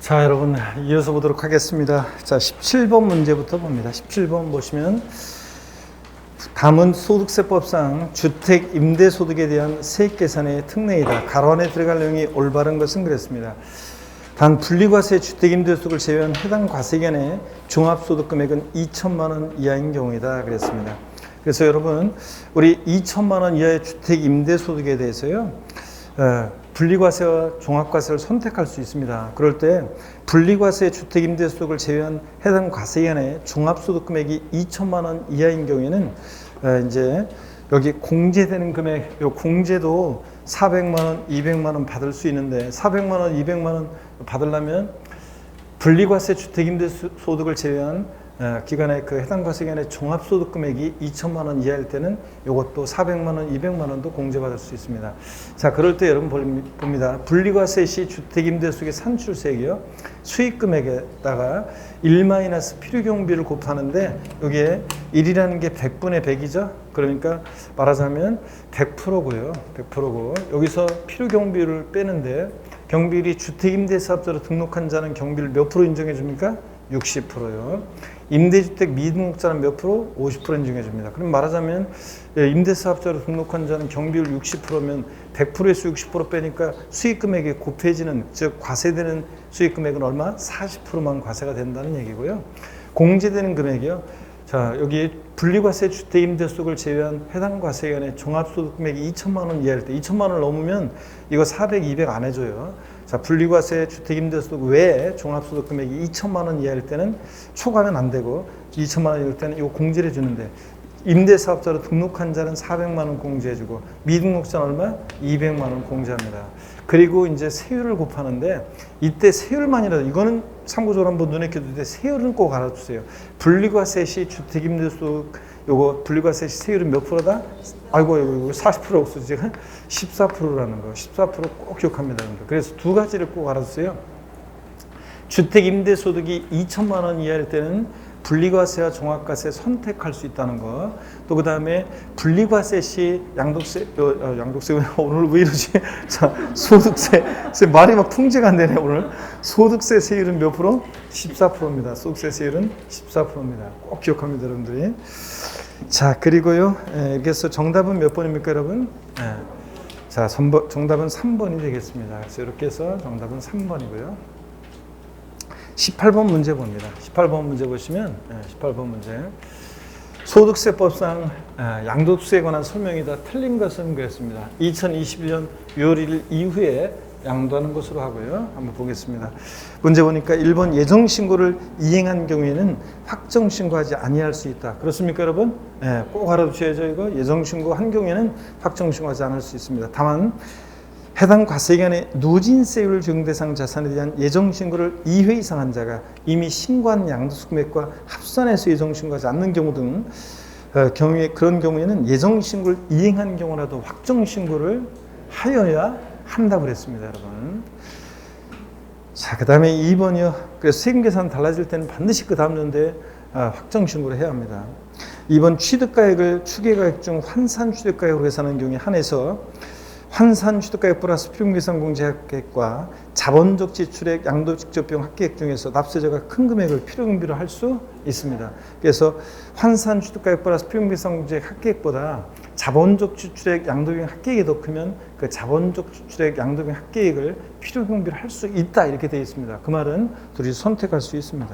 자, 여러분 이어서 보도록 하겠습니다. 자, 17번 문제부터 봅니다. 17번 보시면 담은 소득세법상 주택 임대소득에 대한 세액 계산의 특례이다. 가로 안에 들어갈 내용이 올바른 것은 그랬습니다. 단 분리과세 주택 임대소득을 제외한 해당 과세기간의 종합소득 금액은 2천만 원 이하인 경우이다. 그랬습니다. 그래서 여러분 우리 2천만 원 이하의 주택 임대소득에 대해서요. 분리과세와 종합과세를 선택할 수 있습니다. 그럴 때 분리과세 주택 임대소득을 제외한 해당 과세기간의 종합소득 금액이 2천만 원 이하인 경우에는 이제 여기 공제되는 금액, 요 공제도 400만 원, 200만 원 받을 수 있는데 400만 원, 200만 원 받으려면 분리과세 주택 임대소득을 제외한 기간의 그 해당 과세기간의 종합소득 금액이 2천만 원 이하일 때는 이것도 400만 원, 200만 원도 공제받을 수 있습니다. 자, 그럴 때 여러분 봅니다. 분리과세 시 주택임대소득의 산출세액이요. 수익금액에다가 1 필요경비를 곱하는데 여기에 1이라는 게 100분의 100이죠. 그러니까 말하자면 100%고요. 100%고 여기서 필요경비를 빼는데 경비율이 주택임대사업자로 등록한 자는 경비를 몇 프로 인정해 줍니까? 60%요. 임대주택 미등록자는 몇 프로? 50% 인정해 줍니다. 그럼 말하자면 임대사업자로 등록한 자는 경비율 60%면 100%에서 60% 빼니까 수익금액이 곱해지는, 즉 과세되는 수익금액은 얼마? 40%만 과세가 된다는 얘기고요. 공제되는 금액이요. 자, 여기 분리과세 주택임대소득을 제외한 해당 과세기간의 종합소득 금액이 2천만 원 이하일 때 2천만 원을 넘으면 이거 400, 200 안 해줘요. 자, 분리과세 주택임대소득 외에 종합소득 금액이 2천만 원 이하일 때는 초과는 안 되고 2천만 원일 때는 이거 공제를 해주는데 임대사업자로 등록한 자는 400만 원 공제해주고 미등록자는 얼마? 200만 원 공제합니다. 그리고 이제 세율을 곱하는데 이때 세율만이라도 이거는 참고적으로 한번 눈에 켜두되 세율은 꼭 알아주세요. 분리과세 시 주택임대소득 요거 분리과세 시 세율은 몇 프로다? 아이고 이거 40% 없어 지금 14%라는 거. 14%꼭 기억합니다. 그래서 두 가지를 꼭 알아주세요. 주택임대소득이 2천만 원 이하일 때는 분리과세와 종합과세 선택할 수 있다는 거. 또 그 다음에 분리과세 시 양도세 오늘 왜 이러지? 자, 소득세 말이 막 통제가 안 되네 오늘. 소득세 세율은 몇 프로? 14%입니다. 소득세 세율은 14%입니다. 꼭 기억합니다, 여러분들이. 자, 그리고요. 이렇게 해서 정답은 몇 번입니까, 여러분? 자, 정답은 3번이 되겠습니다. 그래서 이렇게 해서 정답은 3번이고요. 18번 문제 봅니다. 18번 문제 보시면 18번 문제 소득세법상 양도세에 관한 설명이다. 틀린 것은 그랬습니다. 2021년 6월 1일 이후에 양도하는 것으로 하고요. 한번 보겠습니다. 문제 보니까 1번 예정신고를 이행한 경우에는 확정신고하지 아니할 수 있다. 그렇습니까, 여러분? 꼭 알아두셔야죠. 이거 예정신고한 경우에는 확정신고하지 않을 수 있습니다. 다만 해당 과세기간에 누진세율 적용 대상 자산에 대한 예정신고를 2회 이상 한 자가 이미 신고한 양도세 금액과 합산해서 예정신고하지 않는 경우 등 그런 경우에는 예정신고를 이행한 경우라도 확정신고를 하여야 한다고 그랬습니다, 여러분. 자, 그 다음에 2번이요. 그래서 세금 계산 달라질 때는 반드시 그 다음 연도에 확정신고를 해야 합니다. 2번 취득가액을 추계가액 중 환산 취득가액으로 계산하는 경우에 한해서 환산 취득가액 플러스 필요금계산 합계액과 자본적 지출액 양도 직접 비용 합계액 중에서 납세자가 큰 금액을 필요금비로 할 수 있습니다. 그래서 환산 취득가액 플러스 필요금계산 합계액보다 자본적 지출액 양도비용 합계액이 더 크면 그 자본적 지출액 양도비용 합계액을 필요경비로 할 수 있다 이렇게 되어 있습니다. 그 말은 둘이 선택할 수 있습니다.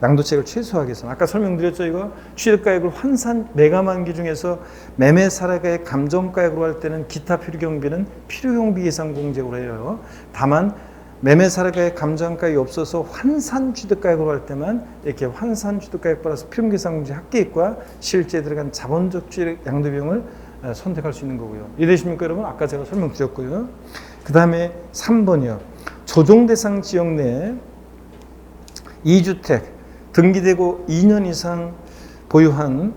양도세액을 최소화하기 위해서는 아까 설명드렸죠. 이거 취득가액을 환산 매각만기 중에서 매매사례가액 감정가액으로 할 때는 기타 필요경비는 필요경비 예상 공제로 해요. 다만 매매사례가액 감정가액이 없어서 환산 취득가액으로 할 때만 이렇게 환산 취득가액 플러스 필요계산 공제 합계액과 실제 들어간 자본적 취득 양도비용을 선택할 수 있는 거고요. 이해되십니까, 여러분? 아까 제가 설명드렸고요. 그 다음에 3번이요. 조정 대상 지역 내에 2주택 등기되고 2년 이상 보유한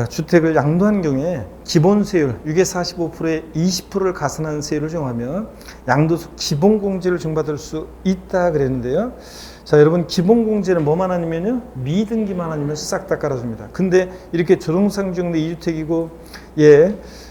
주택을 양도한 경우에 기본세율 6에 45%에 20%를 가산한 세율을 정하며 양도세 기본공제를 증받을 수 있다 그랬는데요. 자, 여러분 기본공제는 뭐만 아니면요? 미등기만 아니면 싹 다 깔아줍니다. 근데 이렇게 조정상 지역 내 2주택이고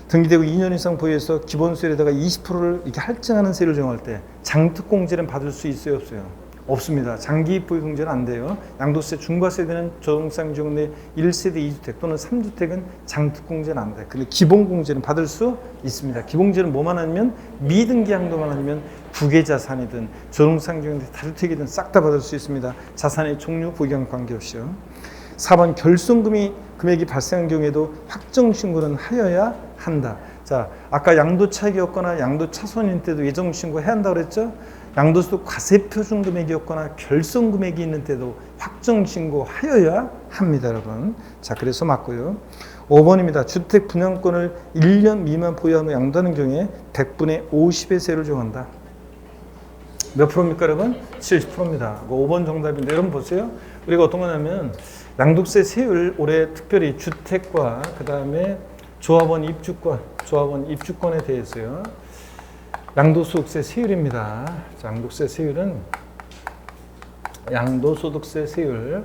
등기되고 2년 이상 보유해서 기본세율에다가 20%를 이렇게 할증하는 세율을 정할 때 장특공제는 받을 수 있어요, 없어요? 없습니다. 장기 보유 공제는 안 돼요. 양도세 중과세되는 조정상지역 내 1세대 2주택 또는 3주택은 장특 공제는 안 돼. 근데 기본 공제는 받을 수 있습니다. 기본 공제는 뭐만 하면 미등기 양도만 하면 부계 자산이든 조정상지역 내 다주택이든 싹 다 받을 수 있습니다. 자산의 종류 보유량 관계없이요. 4번 금액이 발생한 경우에도 확정 신고는 하여야 한다. 자, 아까 양도 차익이었거나 양도 차손일 때도 예정 신고해야 한다고 그랬죠? 양도소득 과세 표준 금액이었거나 결손 금액이 있는 때도 확정 신고하여야 합니다, 여러분. 자, 그래서 맞고요. 5번입니다. 주택 분양권을 1년 미만 보유하고 양도하는 경우에 100분의 50의 세율을 정한다. 몇 프로입니까, 여러분? 70%입니다. 5번 정답인데, 여러분 보세요. 우리가 어떤 거냐면 양도세 세율 올해 특별히 주택과 그 다음에 조합원 입주권에 대해서요. 양도소득세 세율입니다. 자, 양도소득세 세율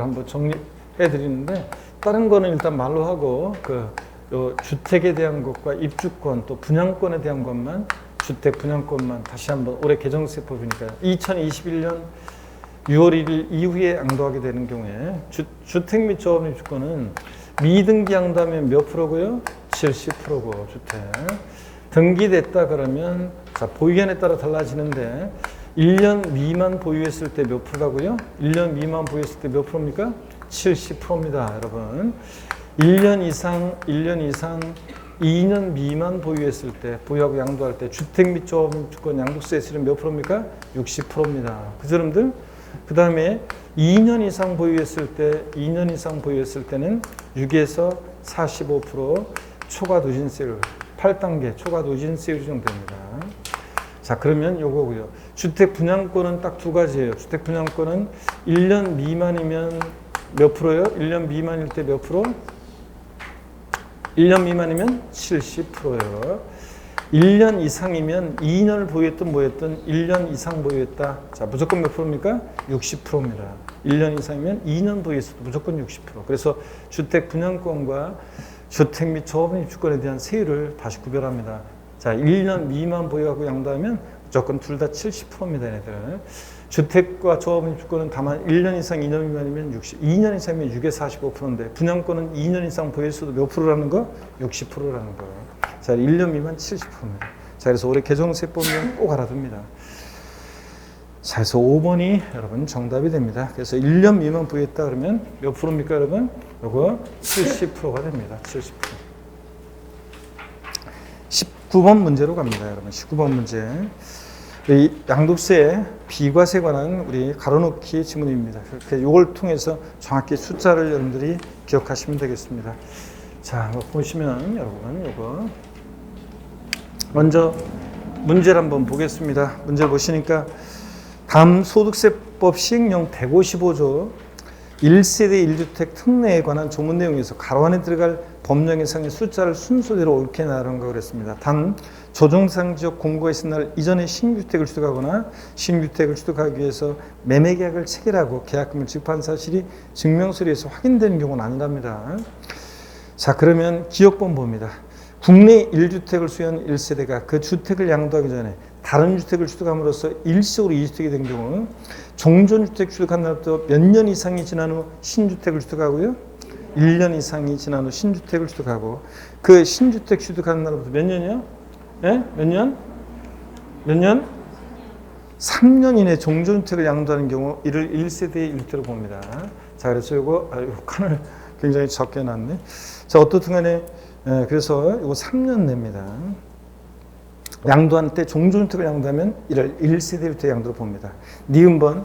한번 정리해 드리는데 다른 거는 일단 말로 하고 요 주택에 대한 것과 입주권 또 분양권에 대한 것만 주택 분양권만 다시 한번 올해 개정세법이니까 2021년 6월 1일 이후에 양도하게 되는 경우에 주택 및 조합원 입주권은 미등기 양도하면 몇 프로고요? 70%고 주택. 등기됐다 그러면 자, 보유기한에 따라 달라지는데 1년 미만 보유했을 때 몇 프로라고요? 1년 미만 보유했을 때 몇 프로입니까? 70%입니다, 여러분. 1년 이상 2년 미만 보유했을 때 보유하고 양도할 때 주택 및 조합권 양도세 세율은 몇 프로입니까? 60%입니다. 그죠, 여러분들? 그 다음에 2년 이상 보유했을 때는 6에서 45% 초과 누진세율 8단계 초과 누진세율이 정됩니다. 자, 그러면 요거고요. 주택 분양권은 딱 두 가지예요. 주택 분양권은 1년 미만이면 몇 프로요? 1년 미만일 때 몇 프로? 1년 미만이면 70%예요. 1년 이상이면 2년을 보유했든 뭐였든 1년 이상 보유했다. 자, 무조건 몇 프로입니까? 60%입니다. 1년 이상이면 2년 보유했어도 무조건 60%. 그래서 주택 분양권과 주택 및 조합원 입주권에 대한 세율을 다시 구별합니다. 자, 1년 미만 보유하고 양도하면 무조건 둘 다 70%입니다, 얘네들. 주택과 조합원 입주권은 다만 1년 이상 2년 미만이면 60, 2년 이상이면 6에서 45%인데 분양권은 2년 이상 보유했어도 몇 프로라는 거? 60%라는 거. 자, 1년 미만 70%입니다. 자, 그래서 올해 개정세법은 꼭 알아둡니다. 자, 그래서 5번이 여러분 정답이 됩니다. 그래서 1년 미만 보유했다 그러면 몇 프로입니까, 여러분? 요거 70%가 됩니다. 70%. 19번 문제로 갑니다, 여러분. 19번 문제. 이 양도세 비과세 관한 우리 가로놓기 지문입니다. 그렇게 이걸 통해서 정확히 숫자를 여러분들이 기억하시면 되겠습니다. 자, 보시면 여러분 이거 먼저 문제를 한번 보겠습니다. 문제를 보시니까 다음 소득세법 시행령 155조 1세대 1주택 특례에 관한 조문 내용에서 가로 안에 들어갈 법령 예상의 숫자를 순서대로 옳게 나열한가 그랬습니다. 단 조정상 지역 공고가 있은 날 이전에 신주택을 취득하거나 신주택을 취득하기 위해서 매매계약을 체결하고 계약금을 지급한 사실이 증명서류에서 확인되는 경우는 아니랍니다. 자, 그러면 기억번 봅니다. 국내 1주택을 소유한 1세대가 그 주택을 양도하기 전에 다른 주택을 취득함으로써 일시적으로 2주택이 된 경우 종전주택 취득한 날부터 몇 년 이상이 지난 후 신주택을 취득하고요. 1년 이상이 지난 후 신주택을 취득하고 그 신주택 취득한 날부터 몇 년이요? 예? 몇 년? 몇 년? 3년 이내 종전주택을 양도하는 경우 이를 1세대의 1주택으로 봅니다. 자, 그래서 이거 칸을 굉장히 적게 놨네. 자, 어떻든 간에 그래서 이거 3년 냅니다. 양도한 때 종전주택을 양도하면 이를 1세대 1주택 양도로 봅니다. 니은번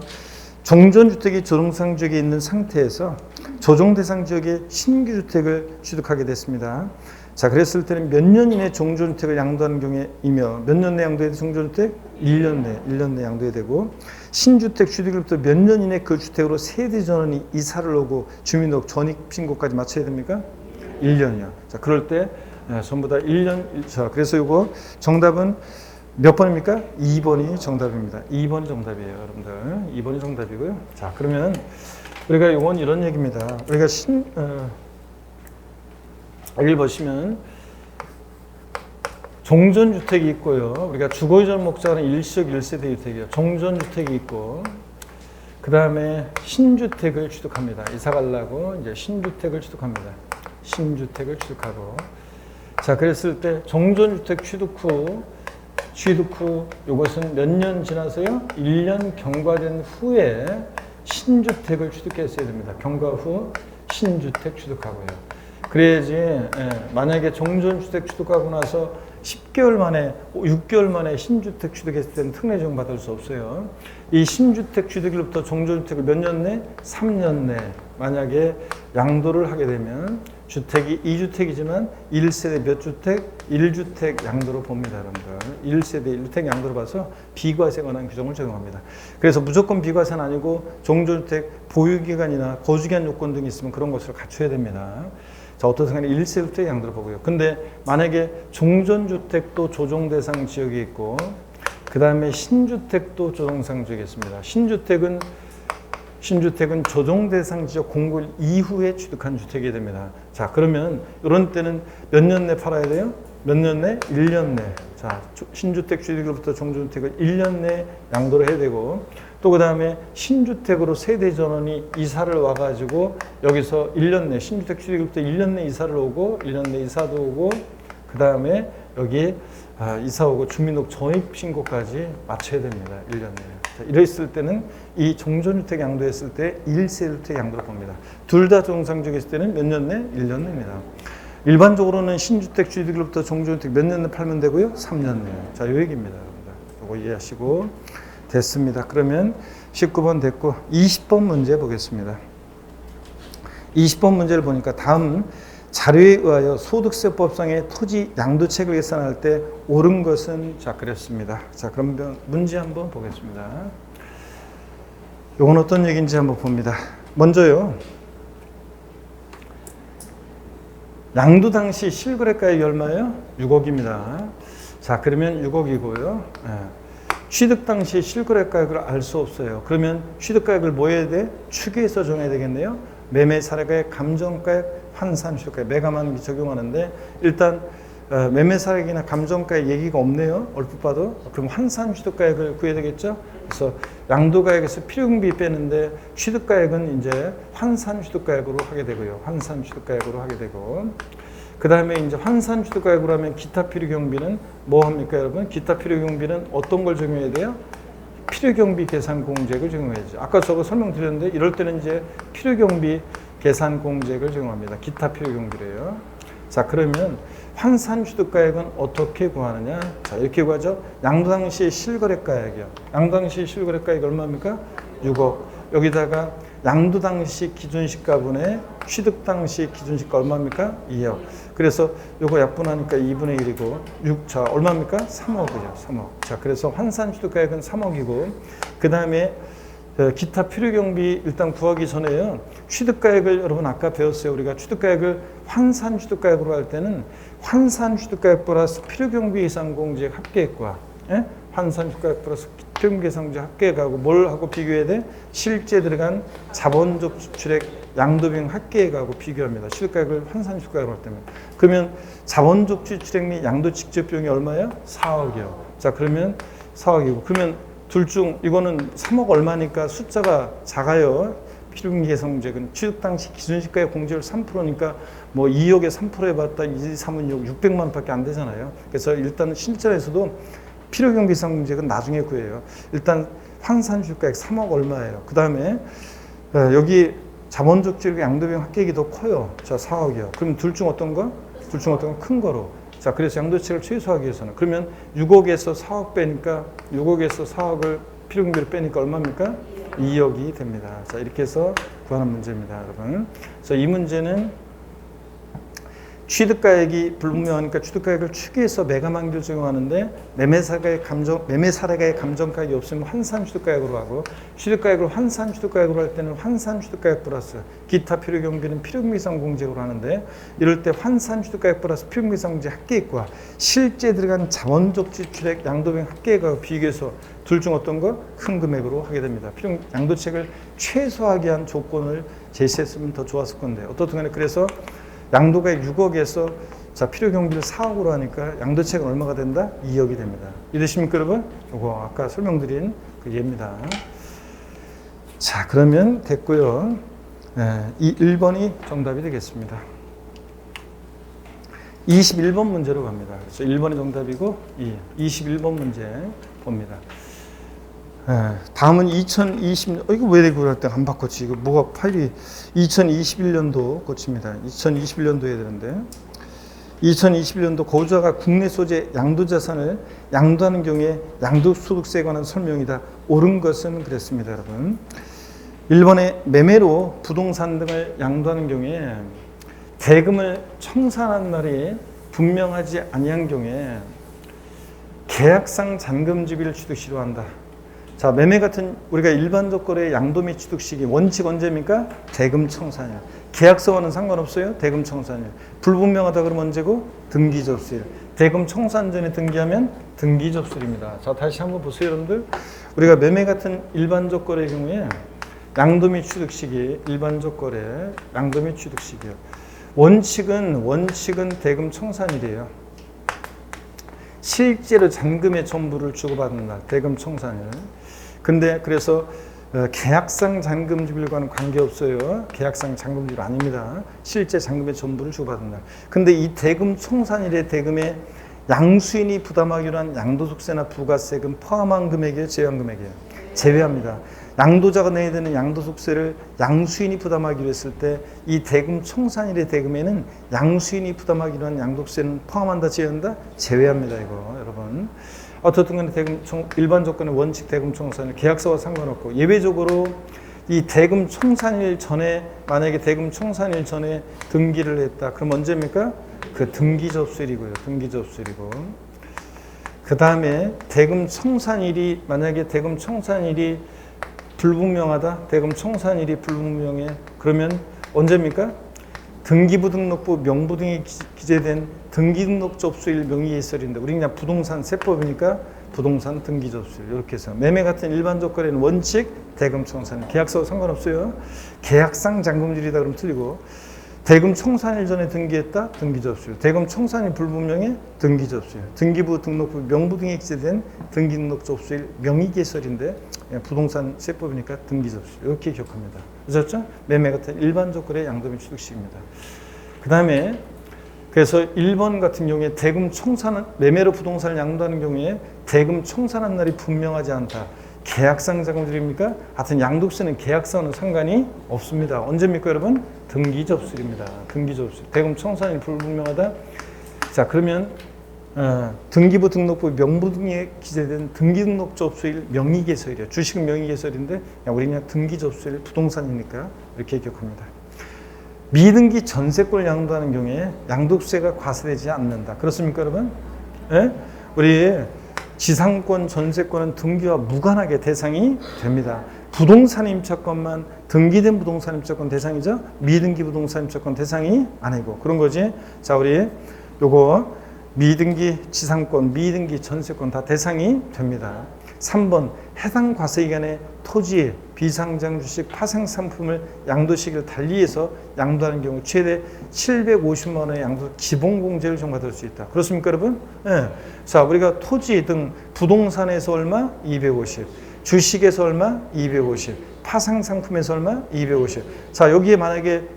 종전주택이 조정상 지역에 있는 상태에서 조정대상 지역에 신규주택을 취득하게 됐습니다. 자, 그랬을 때는 몇 년 이내 종전주택을 양도하는 경우이며 몇 년 내 양도해야 돼? 종전주택? 1년 내 양도해야 되고 신주택 취득일부터 몇 년 이내 그 주택으로 세대 전원이 이사를 오고 주민등록 전입신고까지 마쳐야 됩니까? 1년이요. 자, 그럴 때 전부 다 1년. 자, 그래서 이거 정답은 몇 번입니까? 2번이 정답입니다. 2번이 정답이에요, 여러분들. 2번이 정답이고요. 자, 그러면 우리가 이건 이런 얘기입니다. 우리가 여기 보시면 종전주택이 있고요. 우리가 주거이전 목적은 일시적 1세대 주택이에요. 종전주택이 있고, 그 다음에 신주택을 취득합니다. 이사 가려고 이제 신주택을 취득합니다. 신주택을 취득하고. 자, 그랬을 때 종전주택 취득 후 이것은 몇 년 지나서요? 1년 경과된 후에 신주택을 취득했어야 됩니다. 경과 후 신주택 취득하고요. 그래야지 만약에 종전주택 취득하고 나서 10개월 만에 6개월 만에 신주택 취득했을 때는 특례지원 받을 수 없어요. 이 신주택 취득일부터 종전주택을 몇 년 내? 3년 내 만약에 양도를 하게 되면 주택이 2주택이지만 1세대 몇 주택? 1주택 양도로 봅니다, 여러분들. 1세대 1주택 양도로 봐서 비과세에 관한 규정을 적용합니다. 그래서 무조건 비과세는 아니고 종전주택 보유기간이나 거주기한 요건 등이 있으면 그런 것을 갖춰야 됩니다. 자, 어떤 순간에 1세대 양도를 보고요. 근데 만약에 종전주택도 조정대상 지역이 있고, 그 다음에 신주택도 조정대상 지역이 있습니다. 신주택은 조정대상 지역 공고 이후에 취득한 주택이 됩니다. 자, 그러면 이런 때는 몇 년 내 팔아야 돼요? 몇 년 내? 1년 내. 자, 신주택 취득일부터 종전주택을 1년 내 양도를 해야 되고, 또 그 다음에 신주택으로 세대 전원이 이사를 와가지고 여기서 1년 내 신주택 취득일부터 1년 내 이사를 오고 1년 내 이사도 오고 그 다음에 여기 이사 오고 주민등록 전입 신고까지 맞춰야 됩니다. 1년 내에. 이랬을 때는 이 종전주택 양도했을 때 1세주택 양도를 봅니다. 둘 다 정상적이었을 때는 몇 년 내? 1년 내입니다. 일반적으로는 신주택 취득일부터 종전주택 몇 년 내 팔면 되고요? 3년 내. 자, 요 얘기입니다. 이거 이해하시고. 됐습니다. 그러면 19번 됐고 20번 문제 보겠습니다. 20번 문제를 보니까 다음 자료에 의하여 소득세법상의 토지 양도책을 계산할 때 옳은 것은 자 그랬습니다. 자, 그럼 문제 한번 보겠습니다. 이건 어떤 얘기인지 한번 봅니다. 먼저요. 양도 당시 실거래가액이 얼마예요? 6억입니다. 자, 그러면 6억이고요. 취득 당시 실거래가액을 알 수 없어요. 그러면 취득가액을 뭐 해야 돼? 추계해서 정해야 되겠네요. 매매 사례가액, 감정가액, 환산 취득가액, 매가만 적용하는데 일단 매매 사례액이나 감정가액 얘기가 없네요. 얼핏 봐도. 그럼 환산 취득가액을 구해야 되겠죠. 그래서 양도가액에서 필요경비 빼는데 취득가액은 이제 환산 취득가액으로 하게 되고요. 환산 취득가액으로 하게 되고. 그 다음에 이제 환산 취득가액으로 하면 기타 필요경비는 뭐 합니까, 여러분? 기타 필요경비는 어떤 걸 적용해야 돼요? 필요경비 계산 공제액을 적용해야죠. 아까 저거 설명드렸는데 이럴 때는 이제 필요경비 계산 공제액을 적용합니다. 기타 필요경비래요. 자, 그러면 환산 취득가액은 어떻게 구하느냐? 자, 이렇게 구하죠. 양도 당시 실거래가액이요. 양도 당시 실거래가액이 얼마입니까? 6억. 여기다가 양도 당시 기준시가분의 취득 당시 기준시가 얼마입니까? 2억. 그래서 요거 약분하니까 2분의 1이고 6, 자, 얼마입니까? 3억이죠. 3억. 자, 그래서 환산 취득가액은 3억이고 그 다음에 기타 필요경비 일단 구하기 전에요. 취득가액을 여러분 아까 배웠어요. 우리가 취득가액을 환산 취득가액으로 할 때는 환산 취득가액 플러스 필요경비 계산 공제액 합계액과 환산 취득가액 플러스 필요경비 계산 공제액 합계액하고 뭘 하고 비교해야 돼? 실제 들어간 자본적 지출액 양도비용 합계액하고 비교합니다. 취득가액을 환산 취득가액으로 할 때면. 그러면 자본적 지출액 및 양도 직접 비용이 얼마예요? 4억이요. 자, 그러면 4억이고 그러면 둘 중 이거는 3억 얼마니까 숫자가 작아요. 필요경비 계산 공제액은 취득 당시 기준시가의 공제율 3%니까 뭐 2억에 3% 해봤다 2, 3은 6, 600만 원밖에 안 되잖아요. 그래서 일단 실전에서도 필요경비 계산 공제액은 나중에 구해요. 일단 환산 취득가액 3억 얼마예요. 그 다음에 여기 자본적 지출액 양도비용 합계액이 더 커요. 자, 4억이요. 그럼 둘 중 어떤 거? 둘 중 어떤 거? 큰 거로. 자, 그래서 양도치를 최소화하기 위해서는 그러면 6억에서 4억 빼니까 6억에서 4억을 필요경비를 빼니까 얼마입니까? 2억이 됩니다. 자, 이렇게 해서 구하는 문제입니다, 여러분. 그래서 이 문제는 취득가액이 불분명하니까 취득가액을 추계해서 매가만기를 적용하는데 매매 사례가액 감정가액이 없으면 환산 취득가액으로 하고 취득가액을 환산 취득가액으로 할 때는 환산 취득가액 플러스 기타 필요경비는 필요경비상 공제액으로 하는데 이럴 때 환산 취득가액 플러스 필요경비상 공제 합계액과 실제 들어간 자본적 지출액 양도비용 합계액하고 비교해서 둘 중 어떤 거? 큰 금액으로 하게 됩니다. 양도책을 최소화하기 위한 조건을 제시했으면 더 좋았을 건데 어떻든 간에 그래서 양도가액 6억에서 자, 필요 경비를 4억으로 하니까 양도세가 얼마가 된다? 2억이 됩니다. 이해되십니까, 여러분? 요거 아까 설명드린 그 예입니다. 자, 그러면 됐고요. 이 1번이 정답이 되겠습니다. 21번 문제로 갑니다. 그래서 1번이 정답이고 21번 문제 봅니다. 다음은 2020년, 이거 왜 이거 할 때 안 바꿨지? 이거 뭐가 파일이 2021년도 고칩니다. 2021년도 해야 되는데 2021년도 거주자가 국내 소재 양도자산을 양도하는 경우에 양도소득세에 관한 설명이다. 옳은 것은 그랬습니다, 여러분. 1번에 매매로 부동산 등을 양도하는 경우에 대금을 청산한 날이 분명하지 아니한 경우에 계약상 잔금지비를 취득시로 한다. 자, 매매 같은 우리가 일반적 거래 양도 및 취득 시기 원칙 언제입니까? 대금 청산일. 계약서와는 상관없어요. 대금 청산일. 불분명하다 그러면 언제고? 등기 접수일. 대금 청산 전에 등기하면 등기 접수일입니다. 자, 다시 한번 보세요, 여러분들. 우리가 매매 같은 일반적 거래의 경우에 양도 및 취득 시기, 일반적 거래, 양도 및 취득 시기요. 원칙은 대금 청산일이에요. 실제로 잔금의 전부를 주고받는 날, 대금 청산일. 근데 그래서 계약상 잔금지불과는 관계없어요. 계약상 잔금지불 아닙니다. 실제 잔금의 전부를 주고받는 날. 근데 이 대금 청산일의 대금에 양수인이 부담하기로 한 양도소득세나 부가세금 포함한 금액이에요, 제외한 금액이에요? 제외합니다. 양도자가 내야 되는 양도소득세를 양수인이 부담하기로 했을 때 이 대금 청산일의 대금에는 양수인이 부담하기로 한 양도세는 포함한다, 제외한다? 제외합니다, 이거 여러분. 어떻든 간에 대금 일반 조건의 원칙 대금 청산일 계약서와 상관없고 예외적으로 이 대금 청산일 전에 만약에 대금 청산일 전에 등기를 했다. 그럼 언제입니까? 그 등기 접수일이고요. 등기 접수일이고. 그 다음에 대금 청산일이 만약에 대금 청산일이 불분명하다. 대금 청산일이 불분명해. 그러면 언제입니까? 등기부 등록부 명부 등에 기재된 등기등록 접수일 명의예설인데 우리 그냥 부동산 세법이니까 부동산 등기 접수일 이렇게 해서 매매 같은 일반적 거래는 원칙 대금 청산일 계약서 상관없어요. 계약상 잔금질이다 그러면 틀리고 대금 청산일 전에 등기했다 등기 접수일 대금 청산일 불분명해 등기 접수일 등기부 등록부 명부 등에 기재된 등기등록 접수일 명의예설인데 부동산 세법이니까 등기 접수일 이렇게 기억합니다. 그렇죠? 매매 같은 일반적 거래 양도 및 취득식입니다. 그 다음에 그래서 1번 같은 경우에 대금 청산은 매매로 부동산을 양도하는 경우에 대금 청산한 날이 분명하지 않다. 계약상 잔금질입니까? 하여튼 양도세는 계약서와는 상관이 없습니다. 언제입니까, 여러분? 등기 접수일입니다. 등기 접수일. 대금 청산이 불분명하다. 자, 그러면 등기부 등록부 명부 등에 기재된 등기등록 접수일 명의개설이에요. 주식은 명의개설인데 우리 그냥 등기 접수일 부동산이니까 이렇게 기억합니다. 미등기 전세권을 양도하는 경우에 양도세가 과세되지 않는다. 그렇습니까, 여러분? 예? 우리 지상권, 전세권은 등기와 무관하게 대상이 됩니다. 부동산 임차권만 등기된 부동산 임차권 대상이죠. 미등기 부동산 임차권 대상이 아니고 그런 거지. 자, 우리 요거 미등기 지상권, 미등기 전세권 다 대상이 됩니다. 3번 해당 과세기간에 토지, 비상장 주식, 파생 상품을 양도 시기를 달리해서 양도하는 경우 최대 750만 원의 양도 기본공제를 적용받을 수 있다. 그렇습니까, 여러분? 네. 자, 우리가 토지 등 부동산에서 얼마? 250. 주식에서 얼마? 250. 파생 상품에서 얼마? 250. 자, 여기에 만약에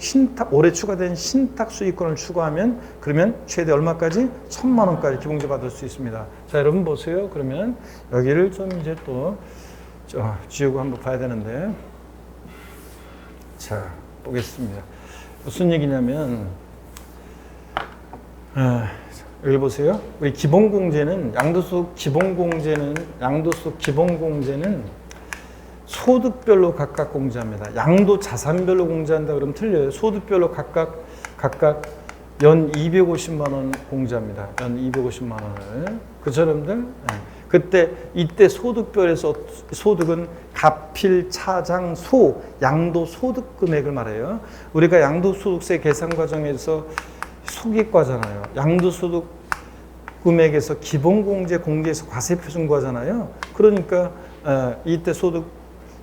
올해 추가된 신탁 수익권을 추가하면 그러면 최대 얼마까지? 1,000만 원까지 기본공제 받을 수 있습니다. 자, 여러분 보세요. 그러면 여기를 좀 이제 또 지우고 한번 봐야 되는데, 자, 보겠습니다. 무슨 얘기냐면, 여기 보세요. 우리 기본공제는 양도소득 기본공제는 소득별로 각각 공제합니다. 양도 자산별로 공제한다 그러면 틀려요. 소득별로 각각 연 250만 원 공제합니다. 연 250만 원을. 그쵸, 여러분들? 이때 소득별에서 소득은 가필, 차장, 양도 소득 금액을 말해요. 우리가 양도소득세 계산 과정에서 소객과잖아요. 양도소득 금액에서 기본공제 공제에서 과세표준 거잖아요. 그러니까 이때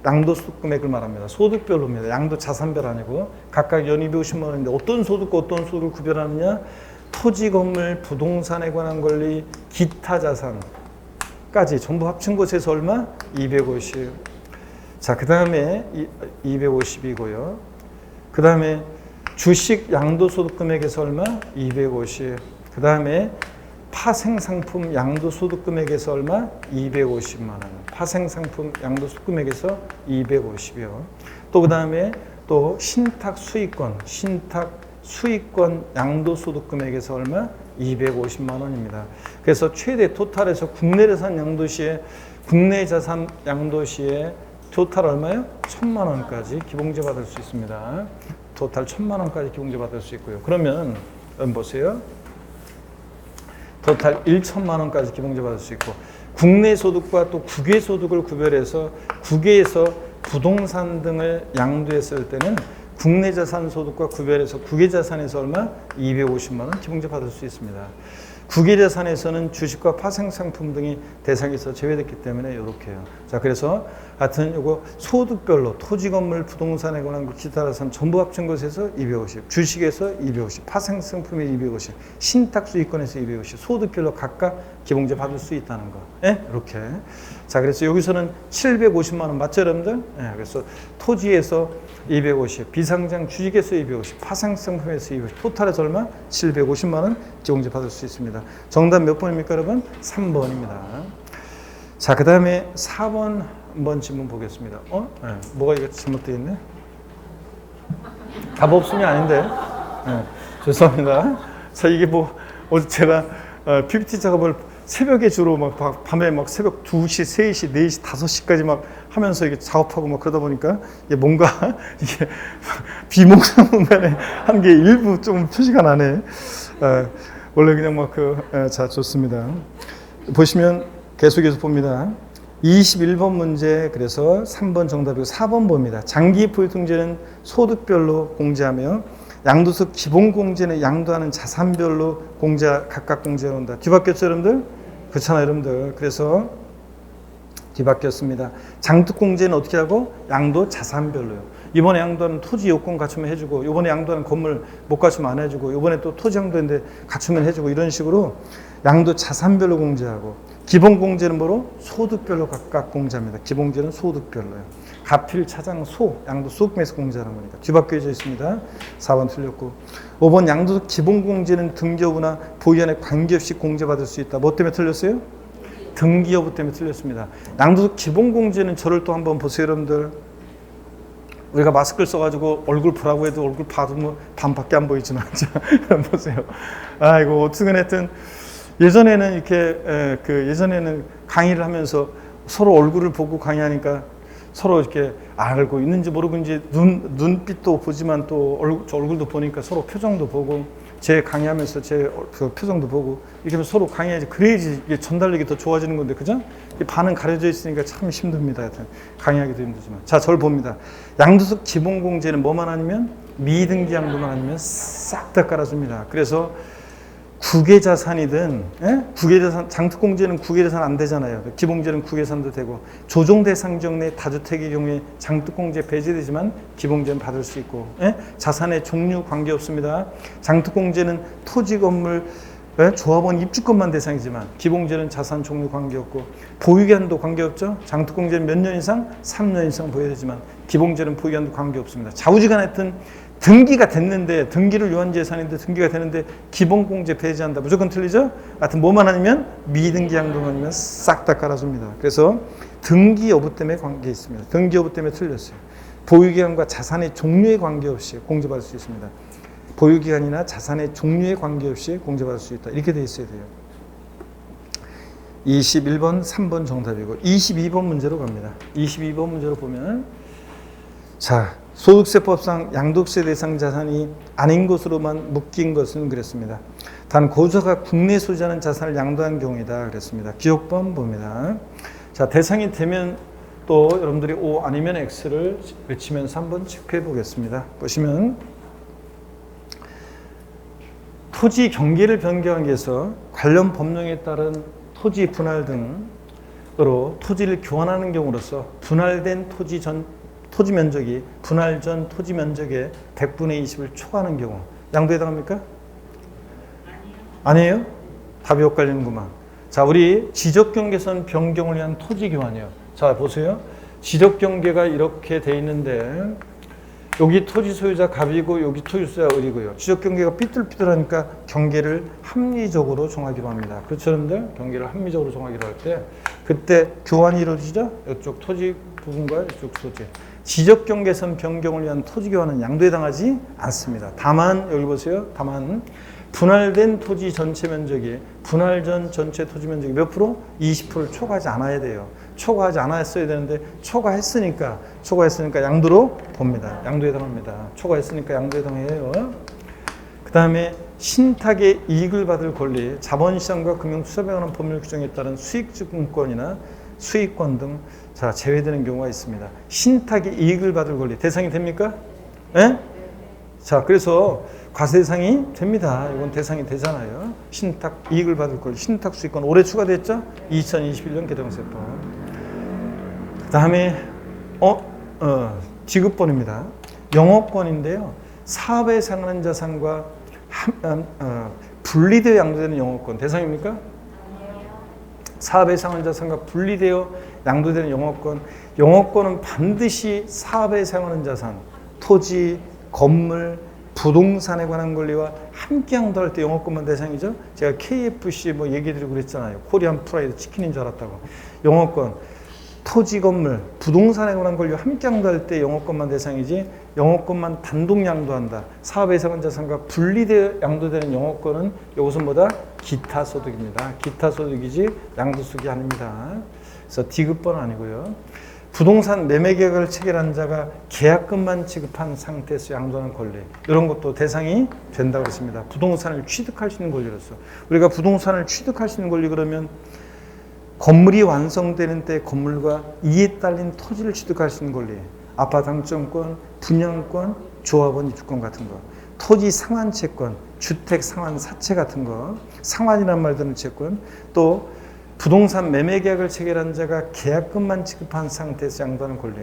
양도소득 금액을 말합니다. 소득별로입니다. 양도 자산별 아니고 각각 연 250만 원인데 어떤 소득과 어떤 소득을 구별하느냐? 토지, 건물, 부동산에 관한 권리, 기타 자산까지 전부 합친 곳에서 얼마? 250. 자, 그 다음에 250이고요. 그 다음에 주식 양도소득 금액에서 얼마? 250. 그 다음에 파생상품 양도소득 금액에서 얼마? 250만 원. 파생상품 양도소득 금액에서 250이요. 또 그 다음에 또 신탁 수익권 양도소득 금액에서 얼마? 250만 원입니다. 그래서 최대 토탈에서 국내 자산 양도 시에 토탈 얼마요? 1,000만 원까지 기본세 받을 수 있습니다. 토탈 1,000만 원까지 기본세 받을 수 있고요. 그러면 보세요. 토탈 1,000만 원까지 기본세 받을 수 있고, 국내 소득과 또 국외 소득을 구별해서 국외에서 부동산 등을 양도했을 때는 국내 자산 소득과 구별해서 국외 자산에서 얼마? 250만 원 기본세 받을 수 있습니다. 국외 자산에서는 주식과 파생 상품 등이 대상에서 제외됐기 때문에 이렇게요. 자, 그래서 하여튼 요거 소득별로 토지, 건물, 부동산에 관한 기타 자산 전부 합친 것에서 250, 주식에서 250, 파생 상품에 250, 신탁 수익권에서 250, 소득별로 각각 기본세 받을 수 있다는 거. 예? 이렇게. 자, 그래서 여기서는 750만 원 맞죠, 여러분들? 예, 그래서 토지에서 250, 비상장 주식에서 250, 파생 상품에서 250, 토탈에서 얼마? 750만 원 기본세 받을 수 있습니다. 정답 몇 번입니까, 여러분? 3번입니다. 자, 그 다음에 4번 한번 질문 보겠습니다. 네. 뭐가 이거 잘못되어 있네? 답 없음이 아닌데. 네. 죄송합니다. 자, 이게 뭐, 어제 제가 PPT 작업을 새벽에 주로 막 밤에 막 새벽 2시, 3시, 4시, 5시까지 막 하면서 이게 작업하고 막 그러다 보니까 이게 뭔가 이게 비몽사몽간에 한 게 일부 좀 표시가 나네. 원래 그냥 막 자, 좋습니다. 보시면 계속해서 봅니다. 21번 문제, 그래서 3번 정답이고 4번 봅니다. 장기 보유통제는 소득별로 공제하며 양도소득 기본공제는 양도하는 자산별로 각각 공제해 온다. 뒤바뀌었죠, 여러분들? 그렇잖아요, 여러분들. 그래서 뒤바뀌었습니다. 장특공제는 어떻게 하고? 양도 자산별로요. 이번에 양도하는 토지 요건 갖추면 해주고, 이번에 양도하는 건물 못 갖추면 안 해주고, 이번에 또 토지 양도인데 갖추면 해주고, 이런 식으로 양도 자산별로 공제하고, 기본공제는 뭐로? 소득별로 각각 공제합니다. 기본공제는 소득별로요. 가필, 차장, 양도 소득에서 공제하는 거니까. 뒤바뀌어져 있습니다. 4번 틀렸고. 5번 양도소득 기본공제는 등기 여부나 보유 여부에 관계없이 공제받을 수 있다. 뭐 때문에 틀렸어요? 등기 여부 때문에 틀렸습니다. 양도소득 기본공제는 저를 또 한번 보세요, 여러분들. 우리가 마스크를 써가지고 얼굴 보라고 해도 얼굴 봐도 뭐 반밖에 안 보이지만. 보세요. 이거 어떻게 하여튼 예전에는 이렇게 예전에는 강의를 하면서 서로 얼굴을 보고 강의하니까 서로 이렇게 알고 있는지 모르고 이제 눈빛도 보지만 또 얼굴도 보니까 서로 표정도 보고 제 강의하면서 제 그 표정도 보고 이렇게 하면 서로 강의해야지, 그래야지 이게 전달력이 더 좋아지는 건데, 그죠? 반은 가려져 있으니까 참 힘듭니다. 하여튼 강의하기도 힘들지만. 자, 저를 봅니다. 양도소득 기본공제는 뭐만 아니면 미등기 양도만 아니면 싹 다 깔아줍니다. 그래서 국외자산이든, 국외자산, 장특공제는 국외자산 안 되잖아요. 기본공제는 국외자산도 되고, 조정대상지역 내 다주택의 경우에 장특공제 배제되지만 기본공제는 받을 수 있고, 자산의 종류 관계없습니다. 장특공제는 토지, 건물, 조합원 입주권만 대상이지만 기본공제는 자산 종류 관계없고, 보유기한도 관계없죠. 장특공제는 몇 년 이상? 3년 이상 보여야 되지만 기본공제는 보유기한도 관계없습니다. 좌우지간하여튼 등기가 됐는데, 등기를 유한 재산인데 등기가 되는데 기본공제 배제한다. 무조건 틀리죠? 하여튼 뭐만 아니면 미등기 양도만 아니면 싹 다 깔아줍니다. 그래서 등기 여부 때문에 관계 있습니다. 등기 여부 때문에 틀렸어요. 보유기간과 자산의 종류에 관계없이 공제받을 수 있습니다. 보유기간이나 자산의 종류에 관계없이 공제받을 수 있다. 이렇게 돼 있어야 돼요. 21번, 3번 정답이고 22번 문제로 갑니다. 22번 문제로 보면, 자, 소득세법상 양도세 대상 자산이 아닌 것으로만 묶인 것은 그랬습니다. 단 고소가 국내 소지하는 자산을 양도한 경우이다 그랬습니다. 기억번 봅니다. 자, 대상이 되면 또 여러분들이 O 아니면 X를 외치면서 한번 체크해 보겠습니다. 보시면 토지 경계를 변경하기 위해서 관련 법령에 따른 토지 분할 등으로 토지를 교환하는 경우로서 분할된 토지 면적이 분할 전 토지 면적의 100분의 20을 초과하는 경우 양도에 해당합니까? 아니에요? 답이 엇갈리는구만. 자, 우리 지적경계선 변경을 위한 토지교환이요. 자, 보세요. 지적경계가 이렇게 돼 있는데 여기 토지 소유자 갑이고 여기 토지 소유자 을이고요. 지적경계가 삐뚤삐뚤하니까 경계를 합리적으로 정하기로 합니다. 그렇죠, 여러분들? 경계를 합리적으로 정하기로 할 때 그때 교환이 이루어지죠? 이쪽 토지 부분과 이쪽 토지. 지적경계선 변경을 위한 토지 교환은 양도에 당하지 않습니다. 다만 여기 보세요. 다만 분할된 토지 전체 면적이 분할 전 전체 토지 면적이 몇 프로? 20%를 초과하지 않아야 돼요. 초과하지 않았어야 되는데 초과했으니까 양도로 봅니다. 양도에 해당합니다. 초과했으니까 양도에 해당해요. 그 다음에 신탁의 이익을 받을 권리, 자본시장과 금융투자에 관한 법률 규정에 따른 수익증권이나 수익권 등 자, 제외되는 경우가 있습니다. 신탁의 이익을 받을 권리 대상이 됩니까? 예? 자, 그래서 과세대상이 됩니다. 이건 대상이 되잖아요. 신탁 이익을 받을 권리, 신탁 수익권 올해 추가됐죠? 2021년 개정세법. 그 다음에 지급권입니다. 영업권인데요. 사업에 상환한 자산과 분리되어 양도되는 영업권 대상입니까? 사업에 상환한 자산과 분리되어 양도되는 영업권은 반드시 사업에 상환한 자산, 토지, 건물, 부동산에 관한 권리와 함께 양도할 때 영업권만 대상이죠. 제가 KFC 뭐 얘기드리고 그랬잖아요. 코리안 프라이드 치킨인 줄 알았다고. 영업권, 토지, 건물, 부동산에 관한 권리와 함께 양도할 때 영업권만 대상이지 영업권만 단독 양도한다. 사업에 상환한 자산과 분리되어 양도되는 영업권은 이것은 뭐다? 기타 소득입니다. 기타 소득이지 양도소득이 아닙니다. 그래서 D급번은 아니고요. 부동산 매매 계약을 체결한 자가 계약금만 지급한 상태에서 양도하는 권리 이런 것도 대상이 된다고 했습니다. 부동산을 취득할 수 있는 권리로서 우리가 부동산을 취득할 수 있는 권리 그러면 건물이 완성되는 때 건물과 이에 딸린 토지를 취득할 수 있는 권리 아파트 당첨권, 분양권, 조합원 입주권 같은 거 토지 상환 채권, 주택 상환 사채 같은 거 상환이란 말 드는 채권 또 부동산 매매 계약을 체결한 자가 계약금만 지급한 상태에서 양도하는 권리.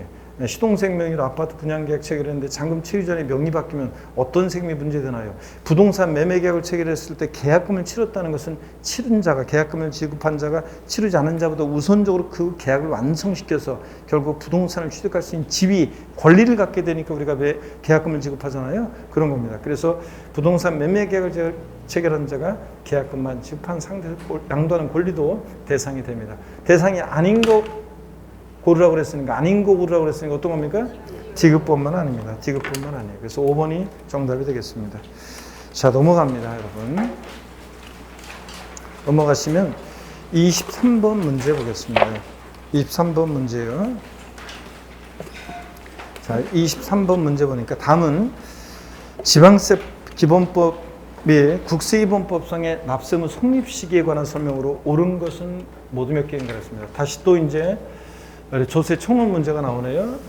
시동생 명의로 아파트 분양 계약 체결했는데 잔금 체류 전에 명의 바뀌면 어떤 세금이 문제되나요? 부동산 매매 계약을 체결했을 때 계약금을 치렀다는 것은 치른 자가 계약금을 지급한 자가 치르지 않은 자보다 우선적으로 그 계약을 완성시켜서 결국 부동산을 취득할 수 있는 지위, 권리를 갖게 되니까 우리가 계약금을 지급하잖아요. 그런 겁니다. 그래서 부동산 매매 계약을 체결한 자가 계약금만 지급한 상태에서 양도하는 권리도 대상이 됩니다. 대상이 아닌 거 고르라고 그랬으니까 아닌 거 고르라고 그랬으니까 어떤 겁니까? 지급법만 아닙니다. 지급법만 아니에요. 그래서 5번이 정답이 되겠습니다. 자, 넘어갑니다, 여러분. 넘어가시면 23번 문제 보겠습니다. 23번 문제요. 자, 23번 문제 보니까 답은 지방세 기본법 및 국세기본법상의 납세무 성립 시기에 관한 설명으로 옳은 것은 모두 몇 개인가 했습니다. 다시 또 이제 조세 총론 문제가 나오네요.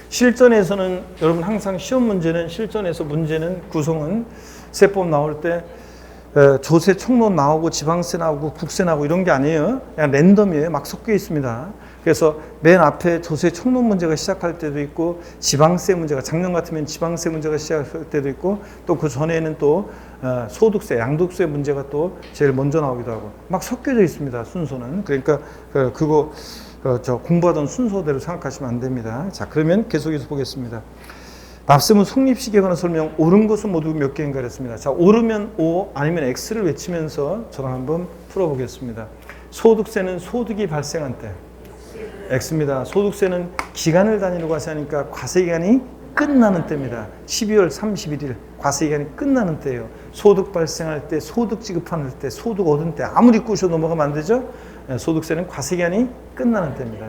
실전에서는 여러분 항상 시험 문제는 실전에서 문제는 구성은 세법 나올 때 조세 총론 나오고 지방세 나오고 국세 나오고 이런 게 아니에요. 그냥 랜덤이에요. 막 섞여 있습니다. 그래서 맨 앞에 조세 총론 문제가 시작할 때도 있고 지방세 문제가 작년 같으면 지방세 문제가 시작할 때도 있고 또 그 전에는 또 소득세, 양도세 문제가 또 제일 먼저 나오기도 하고 막 섞여져 있습니다. 순서는. 그러니까 그거 저 공부하던 순서대로 생각하시면 안 됩니다. 자, 그러면 계속해서 보겠습니다. 납세무 성립 시기에 관한 설명 옳은 것은 모두 몇 개인가 했습니다. 자, 옳으면 O 아니면 X를 외치면서 저랑 한번 풀어보겠습니다. 소득세는 소득이 발생한 때 X입니다. 소득세는 기간을 단위로 과세하니까 과세기간이 끝나는 때입니다. 12월 31일 과세기간이 끝나는 때예요. 소득 발생할 때, 소득 지급하는 때, 소득 얻은 때 아무리 꾸셔 넘어가면 안 되죠. 소득세는 과세기간이 끝나는 때입니다.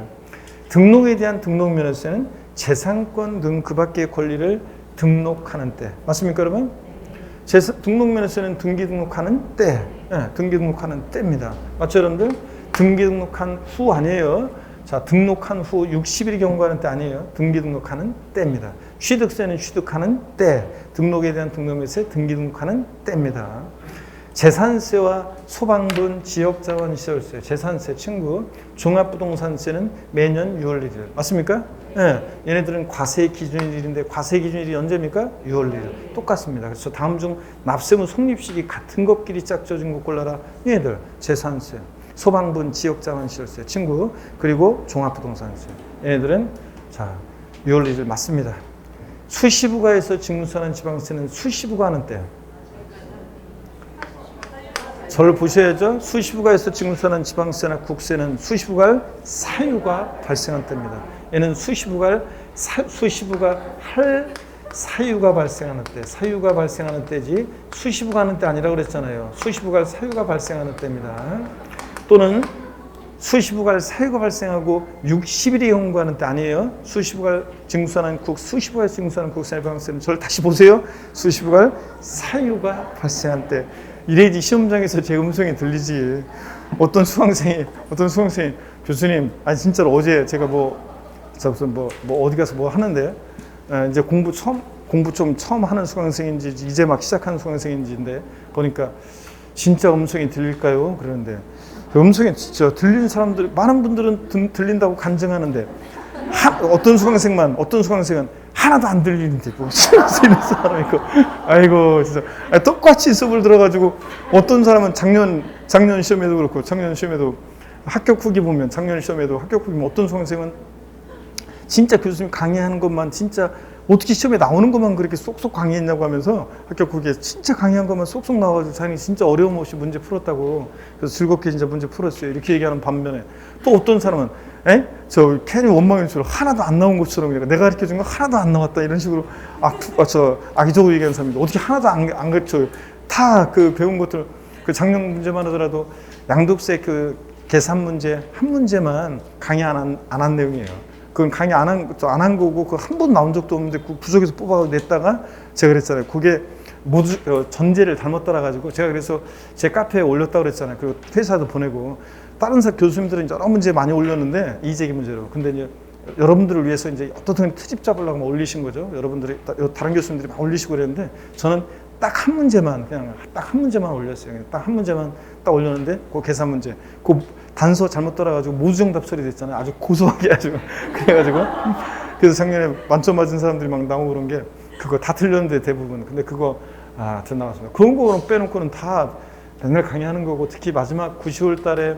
등록에 대한 등록면허세는 재산권 등 그 밖의 권리를 등록하는 때. 맞습니까, 여러분? 등록면허세는 등기 등록하는 때. 등기 등록하는 때입니다. 맞죠, 여러분들? 등기 등록한 후 아니에요. 자, 등록한 후 60일이 경과하는 때 아니에요. 등기 등록하는 때입니다. 취득세는 취득하는 때. 등록에 대한 등록면허세 등기 등록하는 때입니다. 재산세와 소방분, 지역자원시설세, 재산세 친구, 종합부동산세는 매년 6월 1일. 맞습니까? 예, 얘네들은 과세 기준일인데 과세 기준일이 언제입니까? 6월 1일. 똑같습니다. 그래서 다음 중 납세무 성립시기 같은 것끼리 짝져진 것 골라라. 얘네들 재산세, 소방분, 지역자원시설세 친구, 그리고 종합부동산세. 얘네들은 자 6월 1일 맞습니다. 수시부가에서 징수하는 지방세는 수시부가 하는 때. 저를 보셔야죠. 수시부가에서 징수하는 지방세나 국세는 수시부가 사유가 발생한 때입니다. 얘는 수시부가 할 사유가 발생하는 때, 사유가 발생하는 때지 수시부가 하는 때 아니라고 그랬잖아요. 수시부가 할 사유가 발생하는 때입니다. 또는 수시부가 할 사유가 발생하고 60일이 경과하는 때 아니에요. 수시부가 징수하는 수시부가 징수하는 국세나 지방세는 저를 다시 보세요. 수시부가 할 사유가 발생한 때. 이래야지 시험장에서 제 음성이 들리지. 어떤 수강생이 교수님, 아니 진짜로 어제 제가 어디 가서 뭐 하는데 이제 공부 좀 처음 하는 수강생인지 이제 막 시작하는 수강생인지인데 보니까 진짜 음성이 들릴까요? 그러는데 그 음성이 진짜 들리는 사람들 많은 분들은 들린다고 간증하는데 어떤 수강생은 하나도 안 들리는데 뭐 쓰는 사람이고 아이고 진짜 똑같이 수업을 들어가지고 어떤 사람은 작년 시험에도 그렇고 작년 시험에도 합격 후기 보면 어떤 수강생은 진짜 교수님 강의하는 것만 진짜 어떻게 시험에 나오는 것만 그렇게 쏙쏙 강의했냐고 하면서 합격 후기에 진짜 강의한 것만 쏙쏙 나와가지고 자기 진짜 어려움 없이 문제 풀었다고 그래서 즐겁게 진짜 문제 풀었어요 이렇게 얘기하는 반면에 또 어떤 사람은 저 괜히 원망일수록 하나도 안 나온 것처럼 내가 가르쳐준 거 하나도 안 나왔다 이런 식으로 악의적으로 얘기하는 사람인데 어떻게 하나도 안 가르쳐요. 다 그 배운 것들 그 작년 문제만 하더라도 양도세 그 계산 문제 한 문제만 강의 안 한 내용이에요. 그건 강의 안 한 거고 그 한 번 나온 적도 없는데 그 부족해서 뽑아 냈다가 제가 그랬잖아요. 그게 모두 전제를 잘못 따라가지고 제가 그래서 제 카페에 올렸다고 그랬잖아요. 그리고 회사도 보내고 다른 교수님들은 여러 문제 많이 올렸는데 이재기 문제로. 근데 이제 여러분들을 위해서 이제 어떻든 트집 잡으려고 막 올리신 거죠. 여러분들이 다른 교수님들이 막 올리시고 그랬는데 저는 딱 한 문제만 올렸어요. 딱 한 문제만 딱 올렸는데 그 계산 문제. 그 단서 잘못 따라가지고 모두정답 처리됐잖아요. 아주 고소하게 아주 그래가지고 그래서 작년에 만점 맞은 사람들이 막 나오고 그런 게 그거 다 틀렸는데 대부분. 근데 그거 다 나왔습니다. 그런 거 빼놓고는 다 맨날 강의하는 거고 특히 마지막 9, 10월 달에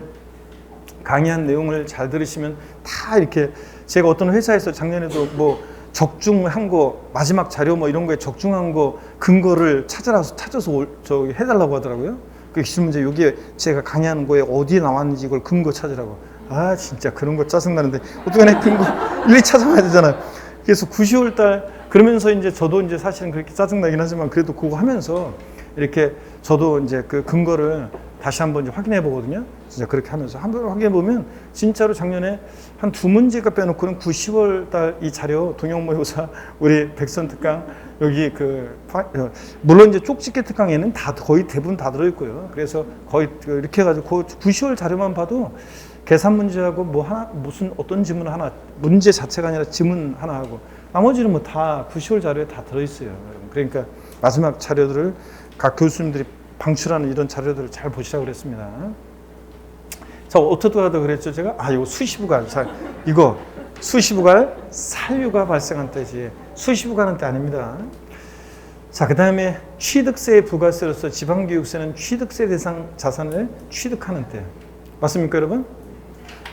강의한 내용을 잘 들으시면 다 이렇게 제가 어떤 회사에서 작년에도 뭐 적중한 거 마지막 자료 뭐 이런 거에 적중한 거 근거를 찾아서 해달라고 하더라고요. 그 기출문제 여기에 제가 강의하는 거에 어디에 나왔는지 이걸 근거 찾으라고. 진짜 그런 거 짜증나는데 어떡하냐 근거 일일이 찾아가야 되잖아요. 그래서 9, 10월 달 그러면서 이제 저도 이제 사실은 그렇게 짜증나긴 하지만 그래도 그거 하면서 이렇게 저도 이제 그 근거를 다시 한번 이제 확인해 보거든요. 진짜 그렇게 하면서 한번 확인해 보면 진짜로 작년에 한 2문제가 빼놓고는 9, 10월 달 이 자료 동영모의고사 우리 백선 특강 여기 물론 이제 쪽집게 특강에는 다 거의 대부분 다 들어있고요. 그래서 거의 이렇게 해가지고 9, 10월 자료만 봐도 계산 문제하고 무슨 어떤 지문 하나 문제 자체가 아니라 지문 하나 하고 나머지는 뭐 다 9, 10월 자료에 다 들어있어요. 그러니까 마지막 자료들을 각 교수님들이 방출하는 이런 자료들을 잘 보시라고 그랬습니다. 자, 어떻게 하다 그랬죠? 제가 이거 수시부가 이거 수시부가 사유가 발생한 때지 수시부가 하는 때 아닙니다. 자, 그 다음에 취득세 부가세로서 지방교육세는 취득세 대상 자산을 취득하는 때 맞습니까, 여러분?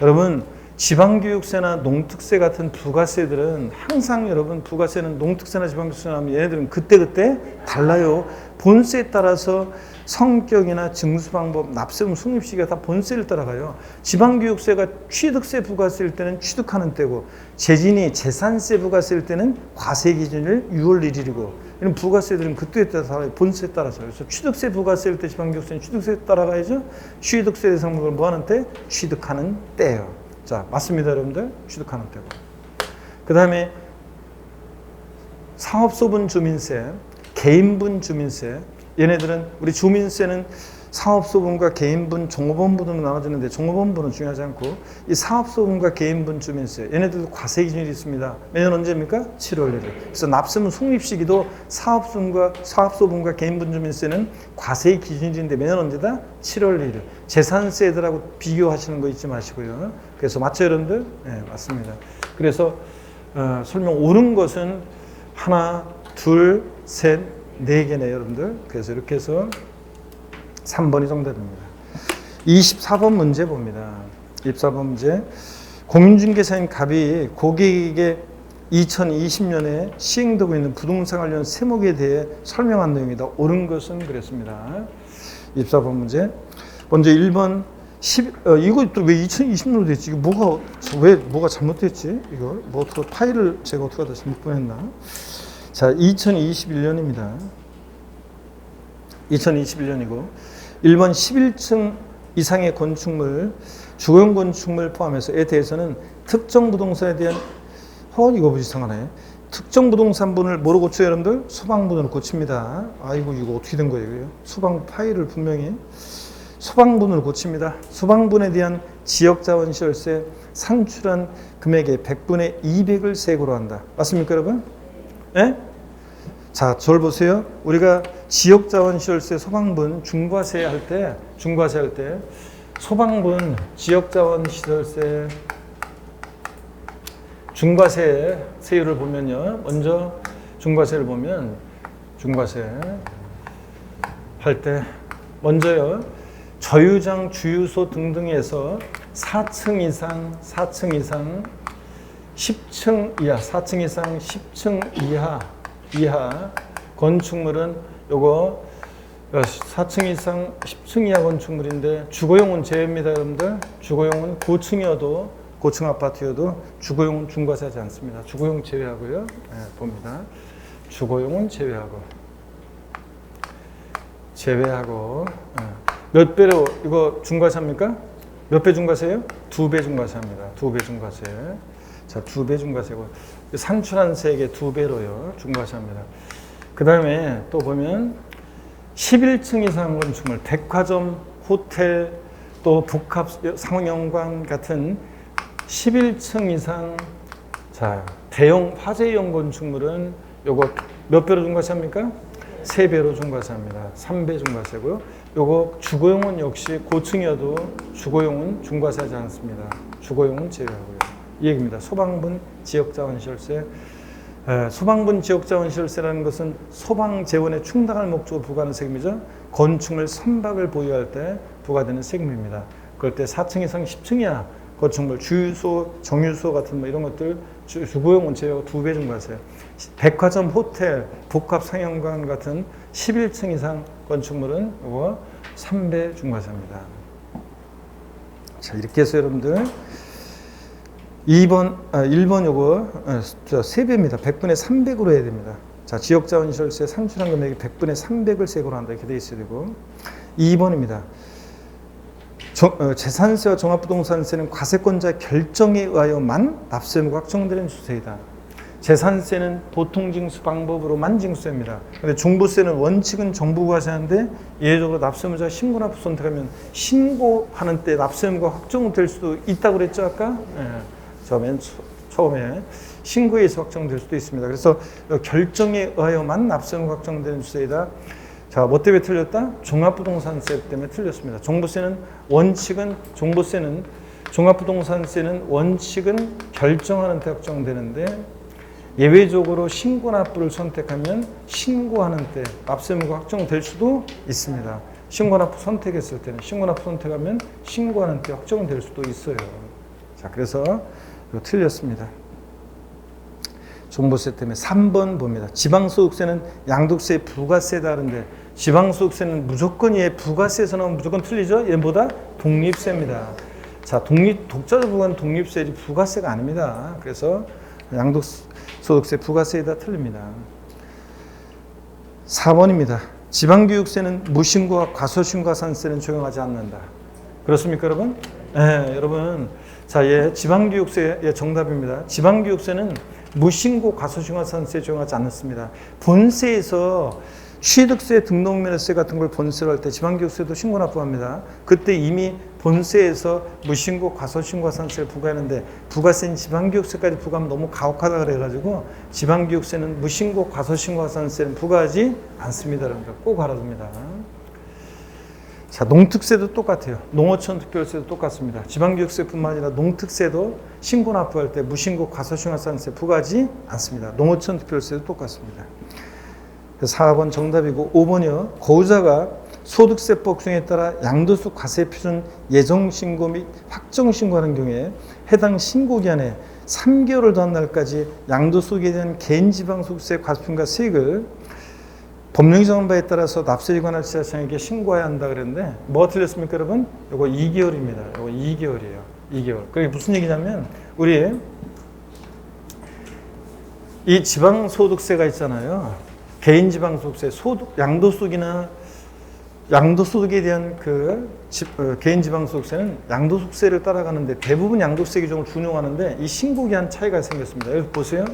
여러분 지방교육세나 농특세 같은 부가세들은 항상 여러분 부가세는 농특세나 지방교육세나 하면 얘네들은 그때그때 달라요. 본세에 따라서 성격이나 징수방법, 납세금 성립시기가 다 본세를 따라가요. 지방교육세가 취득세 부가세일 때는 취득하는 때고 재진이 재산세 부가세일 때는 과세 기준일 6월 1일이고 이런 부가세들은 그때에 따라서 본세에 따라서 그래서 취득세 부가세일 때 지방교육세는 취득세에 따라가야죠. 취득세 대상목을 뭐 하는 때? 취득하는 때예요. 자, 맞습니다, 여러분들. 취득하는 때고. 그 다음에 상업소분 주민세, 개인분 주민세. 얘네들은 우리 주민세는 사업소분과 개인분, 종업원분으로 나눠지는데 종업원분은 중요하지 않고 이 사업소분과 개인분쯤에 있어요. 얘네들도 과세 기준이 있습니다. 매년 언제입니까? 7월 1일. 그래서 납세문 성립 시기도 사업소분과 개인분쯤에 있어는 과세 기준인데 매년 언제다? 7월 1일. 재산세들하고 비교하시는 거 잊지 마시고요. 그래서 맞죠, 여러분들? 네, 맞습니다. 그래서 설명 옳은 것은 하나, 둘, 셋, 네 개네, 여러분들. 그래서 이렇게 해서 3번이 정답입니다. 24번 문제 봅니다. 24번 문제. 공인중개사인 갑이 고객에게 2020년에 시행되고 있는 부동산 관련 세목에 대해 설명한 내용이다. 옳은 것은 그랬습니다. 24번 문제. 먼저 1번 이거 또 왜 2020년으로 됐지? 이거 뭐가 잘못됐지? 이거 파일을 제가 어떻게 하다 잘못 보냈나? 자, 2021년입니다. 2021년이고 1번 11층 이상의 건축물, 주거용 건축물 포함해서에 대해서는 특정 부동산에 대한 이거 뭐지 이상하네. 특정 부동산분을 뭐로 고쳐요, 여러분들? 소방분으로 고칩니다. 아이고 이거 어떻게 된 거예요? 소방 파일을 분명히 소방분으로 고칩니다. 소방분에 대한 지역자원시설세 산출한 금액의 100분의 200을 세고로 한다. 맞습니까, 여러분? 네? 자, 저를 보세요. 우리가 지역자원시설세 소방분 중과세 할 때 소방분 지역자원시설세 중과세 세율을 보면요. 먼저 중과세를 보면 중과세 할 때 먼저요. 저유장, 주유소 등등에서 4층 이상 10층 이하, 4층 이상 10층 이하 건축물은 요거 4층 이상 10층 이하 건축물인데 주거용은 제외입니다, 여러분들. 주거용은 고층 아파트여도 주거용은 중과세하지 않습니다. 주거용 제외하고요. 네, 봅니다. 주거용은 제외하고 몇 배로 이거 중과세합니까? 몇 배 중과세예요? 2배 중과세합니다. 2배 중과세. 자, 2배 중과세고 산출한 세액의 2배로요. 중과세합니다. 그 다음에 또 보면 11층 이상 건축물, 백화점, 호텔, 또 복합 상영관 같은 11층 이상 대형 화재용 건축물은 요거 몇 배로 중과세합니까? 3배로 중과세합니다. 3배 중과세고요. 요거 주거용은 역시 고층이어도 주거용은 중과세하지 않습니다. 주거용은 제외하고요. 이 얘기입니다. 소방분 지역자원시설세. 소방분 지역자원시설세라는 것은 소방재원에 충당할 목적으로 부과하는 세금이죠. 건축물 선박을 보유할 때 부과되는 세금입니다. 그럴 때 4층 이상 10층 이하 건축물, 주유소, 정유소 같은 이런 것들 주거용은 제외하고 2배 중과세. 백화점, 호텔, 복합 상영관 같은 11층 이상 건축물은 이거 3배 중과세입니다. 자, 이렇게 해서 여러분들 1번 요거 3배입니다. 100분의 300으로 해야 됩니다. 자, 지역자원시설세 산출한 금액이 100분의 300을 세고로 한다. 이렇게 돼 있어야 되고 2번입니다. 재산세와 종합부동산세는 과세권자 결정에 의하여만 납세 의무가 확정되는 수세이다. 재산세는 보통징수 방법으로만 징수됩니다. 근데 종부세는 원칙은 정부가 과세하는데 예외적으로 납세 의무자가 신고납부 선택하면 신고하는 때 납세 의무가 확정될 수도 있다고 그랬죠, 아까? 맨 처음에 신고에 의해서 확정될 수도 있습니다. 그래서 결정에 의하여만 납세 의무가 확정되는 수세이다. 자, 뭐 때문에 틀렸다? 종합부동산세 때문에 틀렸습니다. 종합부동산세는 원칙은 결정하는 때 확정되는데 예외적으로 신고납부를 선택하면 신고하는 때 납세 의무가 확정될 수도 있습니다. 신고납부 선택했을 때는 신고납부 선택하면 신고하는 때 확정될 수도 있어요. 자, 그래서 이거 틀렸습니다. 종부세 때문에 3번 봅니다. 지방소득세는 양도세 부가세다는데 지방소득세는 무조건 부가세에서 나오면 무조건 틀리죠? 얘보다 독립세입니다. 자, 독자적 부과는 독립세지 부가세가 아닙니다. 그래서 양도소득세 부가세에다 틀립니다. 4번입니다. 지방교육세는 무신고와 과소신고가산세는 적용하지 않는다. 그렇습니까, 여러분? 네, 여러분. 자, 지방교육세의 정답입니다. 지방교육세는 무신고 과소신고가산세 적용하지 않습니다. 본세에서 취득세, 등록면허세 같은 걸 본세를 할 때 지방교육세도 신고 납부합니다. 그때 이미 본세에서 무신고, 과소신고가산세를 부과하는데 부가세는 지방교육세까지 부과하면 너무 가혹하다 그래가지고 지방교육세는 무신고, 과소신고가산세는 부과하지 않습니다. 여러분들 꼭 알아둡니다. 자, 농특세도 똑같아요. 농어촌 특별세도 똑같습니다. 지방교육세뿐만 아니라 농특세도 신고 납부할 때 무신고, 과소신고가산세 부과하지 않습니다. 농어촌 특별세도 똑같습니다. 4번 정답이고 5번이요. 거주자가 소득세법 규정에 따라 양도소 과세 표준 예정신고 및 확정신고하는 경우에 해당 신고기한에 3개월을 더한 날까지 양도소득에 대한 개인지방소득세 과세표준과 세액을 법령이 정한 바에 따라서 납세에 관한 지자체장에게 신고해야 한다 그랬는데 뭐가 틀렸습니까 여러분? 이거 2개월입니다. 이거 2개월이에요. 2개월. 그게 무슨 얘기냐면 우리 이 지방소득세가 있잖아요. 개인지방소득세, 양도소득이나 양도소득에 대한 개인지방소득세는 양도소득세를 따라가는데 대부분 양도세 규정을 준용하는데 이 신고기한 차이가 생겼습니다. 여기 보세요.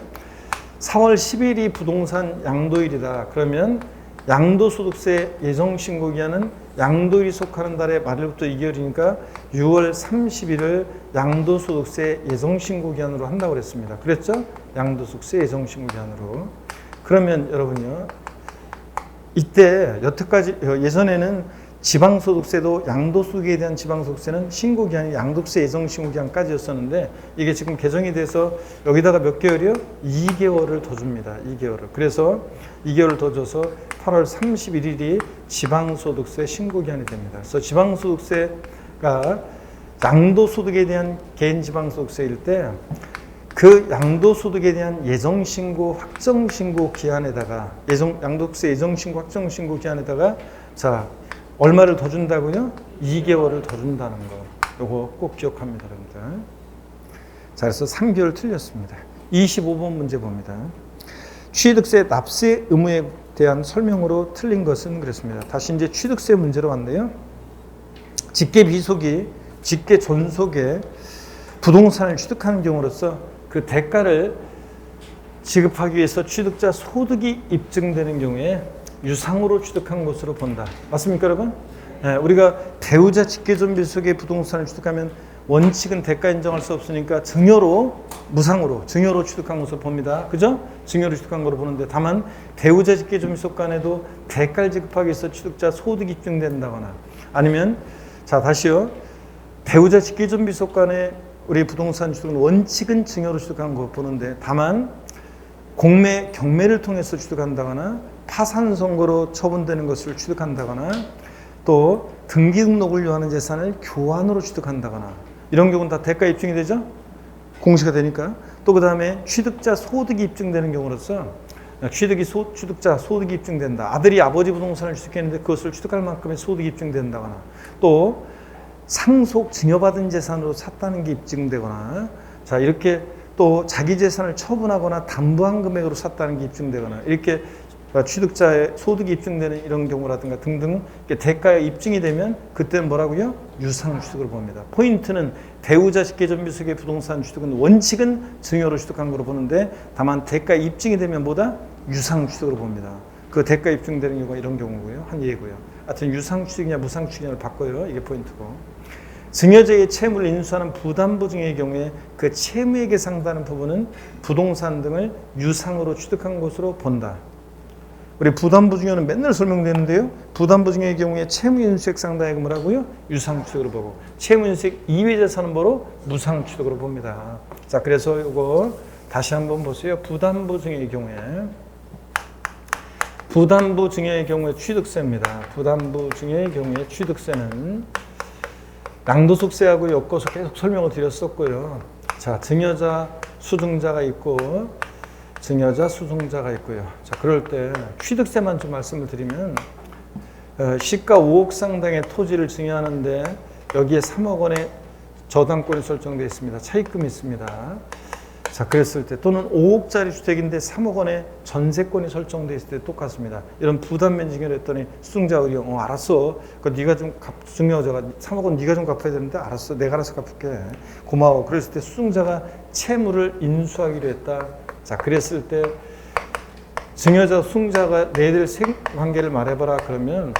4월 10일이 부동산 양도일이다. 그러면 양도소득세 예정신고기한은 양도일이 속하는 달의 말일부터 2개월이니까 6월 30일을 양도소득세 예정신고기한으로 한다고 그랬습니다. 그랬죠? 양도소득세 예정신고기한으로. 그러면 여러분요, 이때 여태까지 예전에는 지방소득세도 양도소득에 대한 지방소득세는 신고기한이 양도세 예정신고기한까지였었는데 이게 지금 개정이 돼서 여기다가 몇 개월이요? 2개월을 더 줍니다. 2개월을. 그래서 2개월을 더 줘서 8월 31일이 지방소득세 신고기한이 됩니다. 그래서 지방소득세가 양도소득에 대한 개인지방소득세일 때 그 양도소득에 대한 예정신고, 확정신고 기한에다가 양도세 예정신고, 확정신고 기한에다가 자 얼마를 더 준다고요? 2개월을 더 준다는 거. 요거 꼭 기억합니다, 여러분들. 자, 그래서 3개월 틀렸습니다. 25번 문제 봅니다. 취득세 납세 의무에 대한 설명으로 틀린 것은 그랬습니다. 다시 이제 취득세 문제로 왔는데요. 직계 비속이 직계 존속에 부동산을 취득하는 경우로서 그 대가를 지급하기 위해서 취득자 소득이 입증되는 경우에 유상으로 취득한 것으로 본다. 맞습니까, 여러분? 네, 우리가 배우자 직계존 비속의 부동산을 취득하면 원칙은 대가 인정할 수 없으니까 증여로, 무상으로, 증여로 취득한 것으로 봅니다. 그죠? 증여로 취득한 것으로 보는데 다만 배우자 직계존 비속 간에도 대가를 지급하기 위해서 취득자 소득이 입증된다거나 아니면 자 다시요. 배우자 직계존 비속 간에 우리 부동산 취득은 원칙은 증여로 취득한 거 보는데 다만 공매, 경매를 통해서 취득한다거나 파산 선고로 처분되는 것을 취득한다거나 또 등기 등록을 요하는 재산을 교환으로 취득한다거나 이런 경우는 다 대가 입증이 되죠? 공시가 되니까. 또 그 다음에 취득자 소득이 입증되는 경우로서 취득자 소득이 입증된다. 아들이 아버지 부동산을 취득했는데 그것을 취득할 만큼의 소득이 입증된다거나 또 상속 증여받은 재산으로 샀다는 게 입증되거나 자 이렇게 또 자기 재산을 처분하거나 담보한 금액으로 샀다는 게 입증되거나 이렇게 취득자의 소득이 입증되는 이런 경우라든가 등등 대가에 입증이 되면 그때는 뭐라고요? 유상 취득으로 봅니다. 포인트는 배우자 직계존 비속의 부동산 취득은 원칙은 증여로 취득한 거로 보는데 다만 대가에 입증이 되면 뭐다? 유상 취득으로 봅니다. 그 대가 입증되는 경우가 이런 경우고요. 한 예고요. 하여튼 유상 취득이냐 무상 취득이냐를 바꿔요. 이게 포인트고. 증여자의 채무를 인수하는 부담보 증여의 경우에 그 채무액에 상당하는 부분은 부동산 등을 유상으로 취득한 것으로 본다. 우리 부담보 증여는 맨날 설명되는데요. 부담보 증여의 경우에 채무 인수액 상당액은 뭐라고요? 유상 취득으로 보고 채무 인수액 이외 재산은 뭐로? 무상 취득으로 봅니다. 자, 그래서 이거 다시 한번 보세요. 부담보 증여의 경우에 부담보 증여의 경우에 취득세입니다. 부담보 증여의 경우에 취득세는 양도소득세하고 엮어서 계속 설명을 드렸었고요. 자, 증여자, 수증자가 있고 증여자, 수증자가 있고요. 자, 그럴 때 취득세만 좀 말씀을 드리면 시가 5억 상당의 토지를 증여하는데 여기에 3억 원의 저당권이 설정되어 있습니다. 차입금이 있습니다. 자, 그랬을 때 또는 5억짜리 주택인데 3억 원의 전세권이 설정되어 있을 때 똑같습니다. 이런 부담면 증여를 했더니 수증자 의리 알았어. 그 네가 좀 증여자가 3억 원 네가 좀 갚아야 되는데 알았어. 내가 알아서 갚을게. 고마워. 그랬을 때 수증자가 채무를 인수하기로 했다. 자, 그랬을 때 증여자, 수증자가 내들 관계를 말해봐라 그러면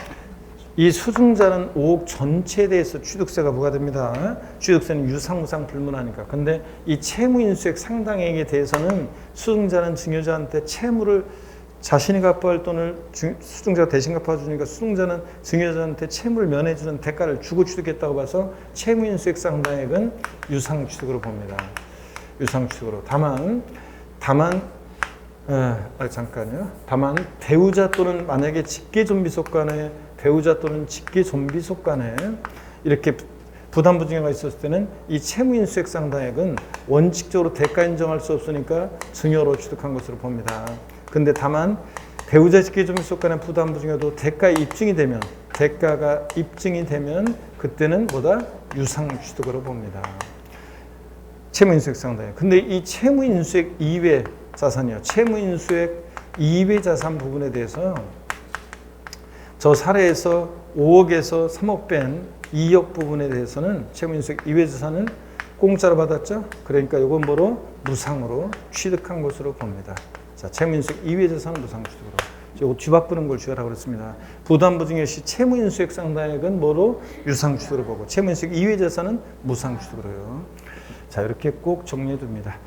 이 수증자는 5억 전체에 대해서 취득세가 부과됩니다. 취득세는 유상무상 불문하니까. 근데 이 채무인수액 상당액에 대해서는 수증자는 증여자한테 채무를 자신이 갚아야 할 돈을 수증자가 대신 갚아주니까 수증자는 증여자한테 채무를 면해주는 대가를 주고 취득했다고 봐서 채무인수액 상당액은 유상취득으로 봅니다. 유상취득으로. 다만 배우자 또는 만약에 직계존비속 간에 배우자 또는 직계존비속 간에 이렇게 부담부증여가 있었을 때는 이 채무인수액 상당액은 원칙적으로 대가 인정할 수 없으니까 증여로 취득한 것으로 봅니다. 근데 다만 배우자 직계존비속 간의 부담부증여도 대가가 입증이 되면 그때는 뭐다? 유상취득으로 봅니다. 채무인수액 상당액. 근데 이 채무인수액 이외 자산이요. 채무인수액 이외 자산 부분에 대해서 저 사례에서 5억에서 3억 뺀 2억 부분에 대해서는 채무인수액 이외 자산은 공짜로 받았죠. 그러니까 이건 뭐로? 무상으로 취득한 것으로 봅니다. 자, 채무인수액 이외 자산은 무상취득으로. 이거 뒤바꾸는 걸 주의하라고 그랬습니다. 부담부증여 시 채무인수액 상당액은 뭐로? 유상취득으로 보고 채무인수액 이외 자산은 무상취득으로요. 자, 이렇게 꼭 정리해 둡니다.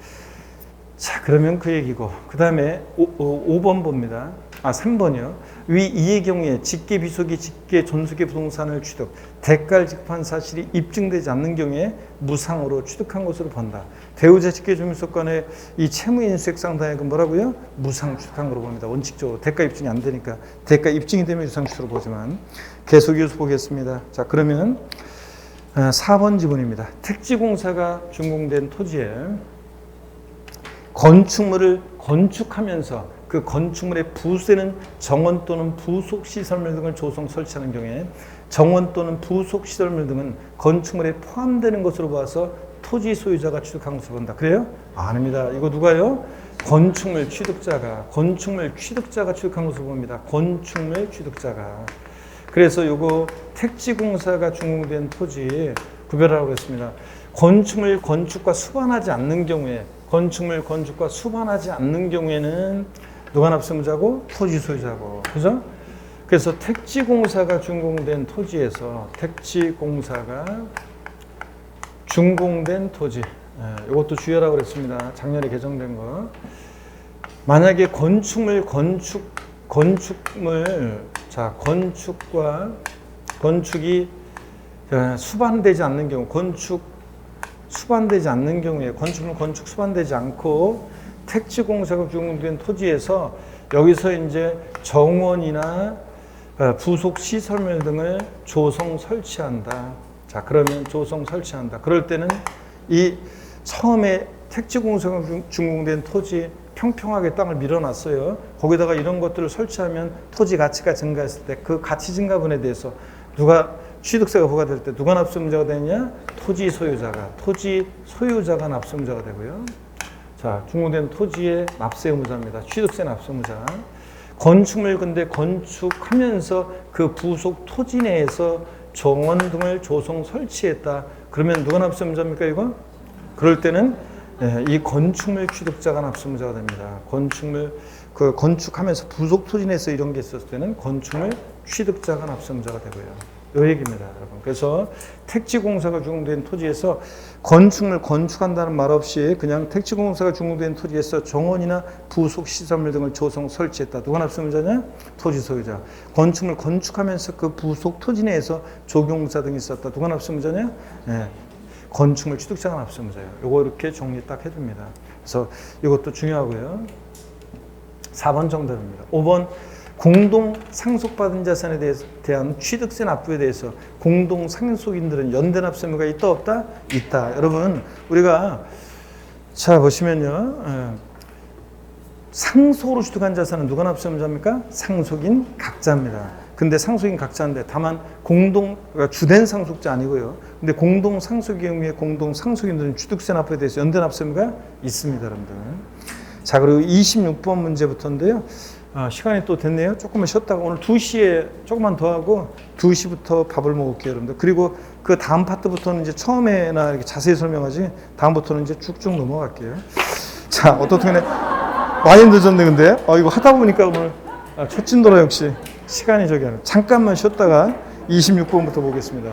자, 그러면 그 얘기고 그 다음에 5번 봅니다. 3번이요. 위 이의 경우에 직계 비속이 직계 존속의 부동산을 취득, 대가를 지급한 사실이 입증되지 않는 경우에 무상으로 취득한 것으로 본다. 배우자 직계 존비속 간의 이 채무인수액 상당액은 뭐라고요? 무상 취득한 것으로 봅니다. 원칙적으로 대가 입증이 안 되니까 대가 입증이 되면 유상 취득으로 보지만 계속 이어서 보겠습니다. 자, 그러면 4번 지문입니다. 택지공사가 준공된 토지에 건축물을 건축하면서 그 건축물의 부수에는 정원 또는 부속 시설물 등을 조성 설치하는 경우에 정원 또는 부속 시설물 등은 건축물에 포함되는 것으로 봐서 토지 소유자가 취득한 것으로 본다. 그래요? 아닙니다. 이거 누가요? 건축물 취득자가 취득한 것으로 봅니다. 건축물 취득자가. 그래서 요거 택지공사가 준공된 토지 구별하라고 했습니다. 건축물 건축과 수반하지 않는 경우에 누가 납세무자고? 토지 소유자고. 그죠? 그래서 택지공사가 준공된 토지에서 이것도 주의하라고 그랬습니다. 작년에 개정된 거. 만약에 건축이 수반되지 않는 경우, 건축 수반되지 않고 택지공사가 준공된 토지에서 여기서 이제 정원이나 부속 시설물 등을 조성 설치한다. 자, 그러면 조성 설치한다. 그럴 때는 이 처음에 택지공사가 준공된 토지 평평하게 땅을 밀어놨어요. 거기다가 이런 것들을 설치하면 토지 가치가 증가했을 때 그 가치 증가분에 대해서 취득세가 부과될 때 누가 납세무자가 되느냐? 토지 소유자가 납세무자가 되고요. 자, 준공된 토지의 납세무자입니다. 취득세 납세무자. 건축물 근데 건축하면서 그 부속 토지 내에서 정원 등을 조성 설치했다. 그러면 누가 납세무자입니까, 이거? 그럴 때는 이 건축물 취득자가 납세무자가 됩니다. 건축하면서 부속 토지 내에서 이런 게 있었을 때는 건축물 취득자가 납세무자가 되고요. 이 얘기입니다, 여러분. 그래서 택지공사가 준공된 토지에서 건축물 건축한다는 말 없이 그냥 택지공사가 준공된 토지에서 정원이나 부속 시설물 등을 조성 설치했다. 누가 납세무자냐? 토지 소유자. 건축물 건축하면서 그 부속 토지 내에서 조경사 등이 있었다. 누가 납세무자냐? 건축물 취득자가 납세무자예요. 요거 이렇게 정리 딱 해줍니다. 그래서 이것도 중요하고요. 4번 정답입니다. 5번 공동 상속받은 자산에 대한 취득세 납부에 대해서 공동 상속인들은 연대 납세무가 있다 없다? 있다. 여러분 우리가 자 보시면요. 상속으로 취득한 자산은 누가 납세무자입니까? 상속인 각자입니다. 근데 상속인 각자인데 다만 그러니까 주된 상속자 아니고요. 근데 공동 상속의 경우에 공동 상속인들은 취득세 납부에 대해서 연대 납세무가 있습니다, 여러분들. 자, 그리고 26번 문제부터인데요. 시간이 또 됐네요. 조금만 쉬었다가 오늘 2시에 조금만 더 하고 2시부터 밥을 먹을게요, 여러분들. 그리고 그 다음 파트부터는 이제 처음에나 이렇게 자세히 설명하지 다음부터는 이제 쭉쭉 넘어갈게요. 자, 어떻게 많이 늦었네 근데. 이거 하다 보니까 오늘 촉진도라 역시 시간이 저기 하네. 잠깐만 쉬었다가 26번부터 보겠습니다.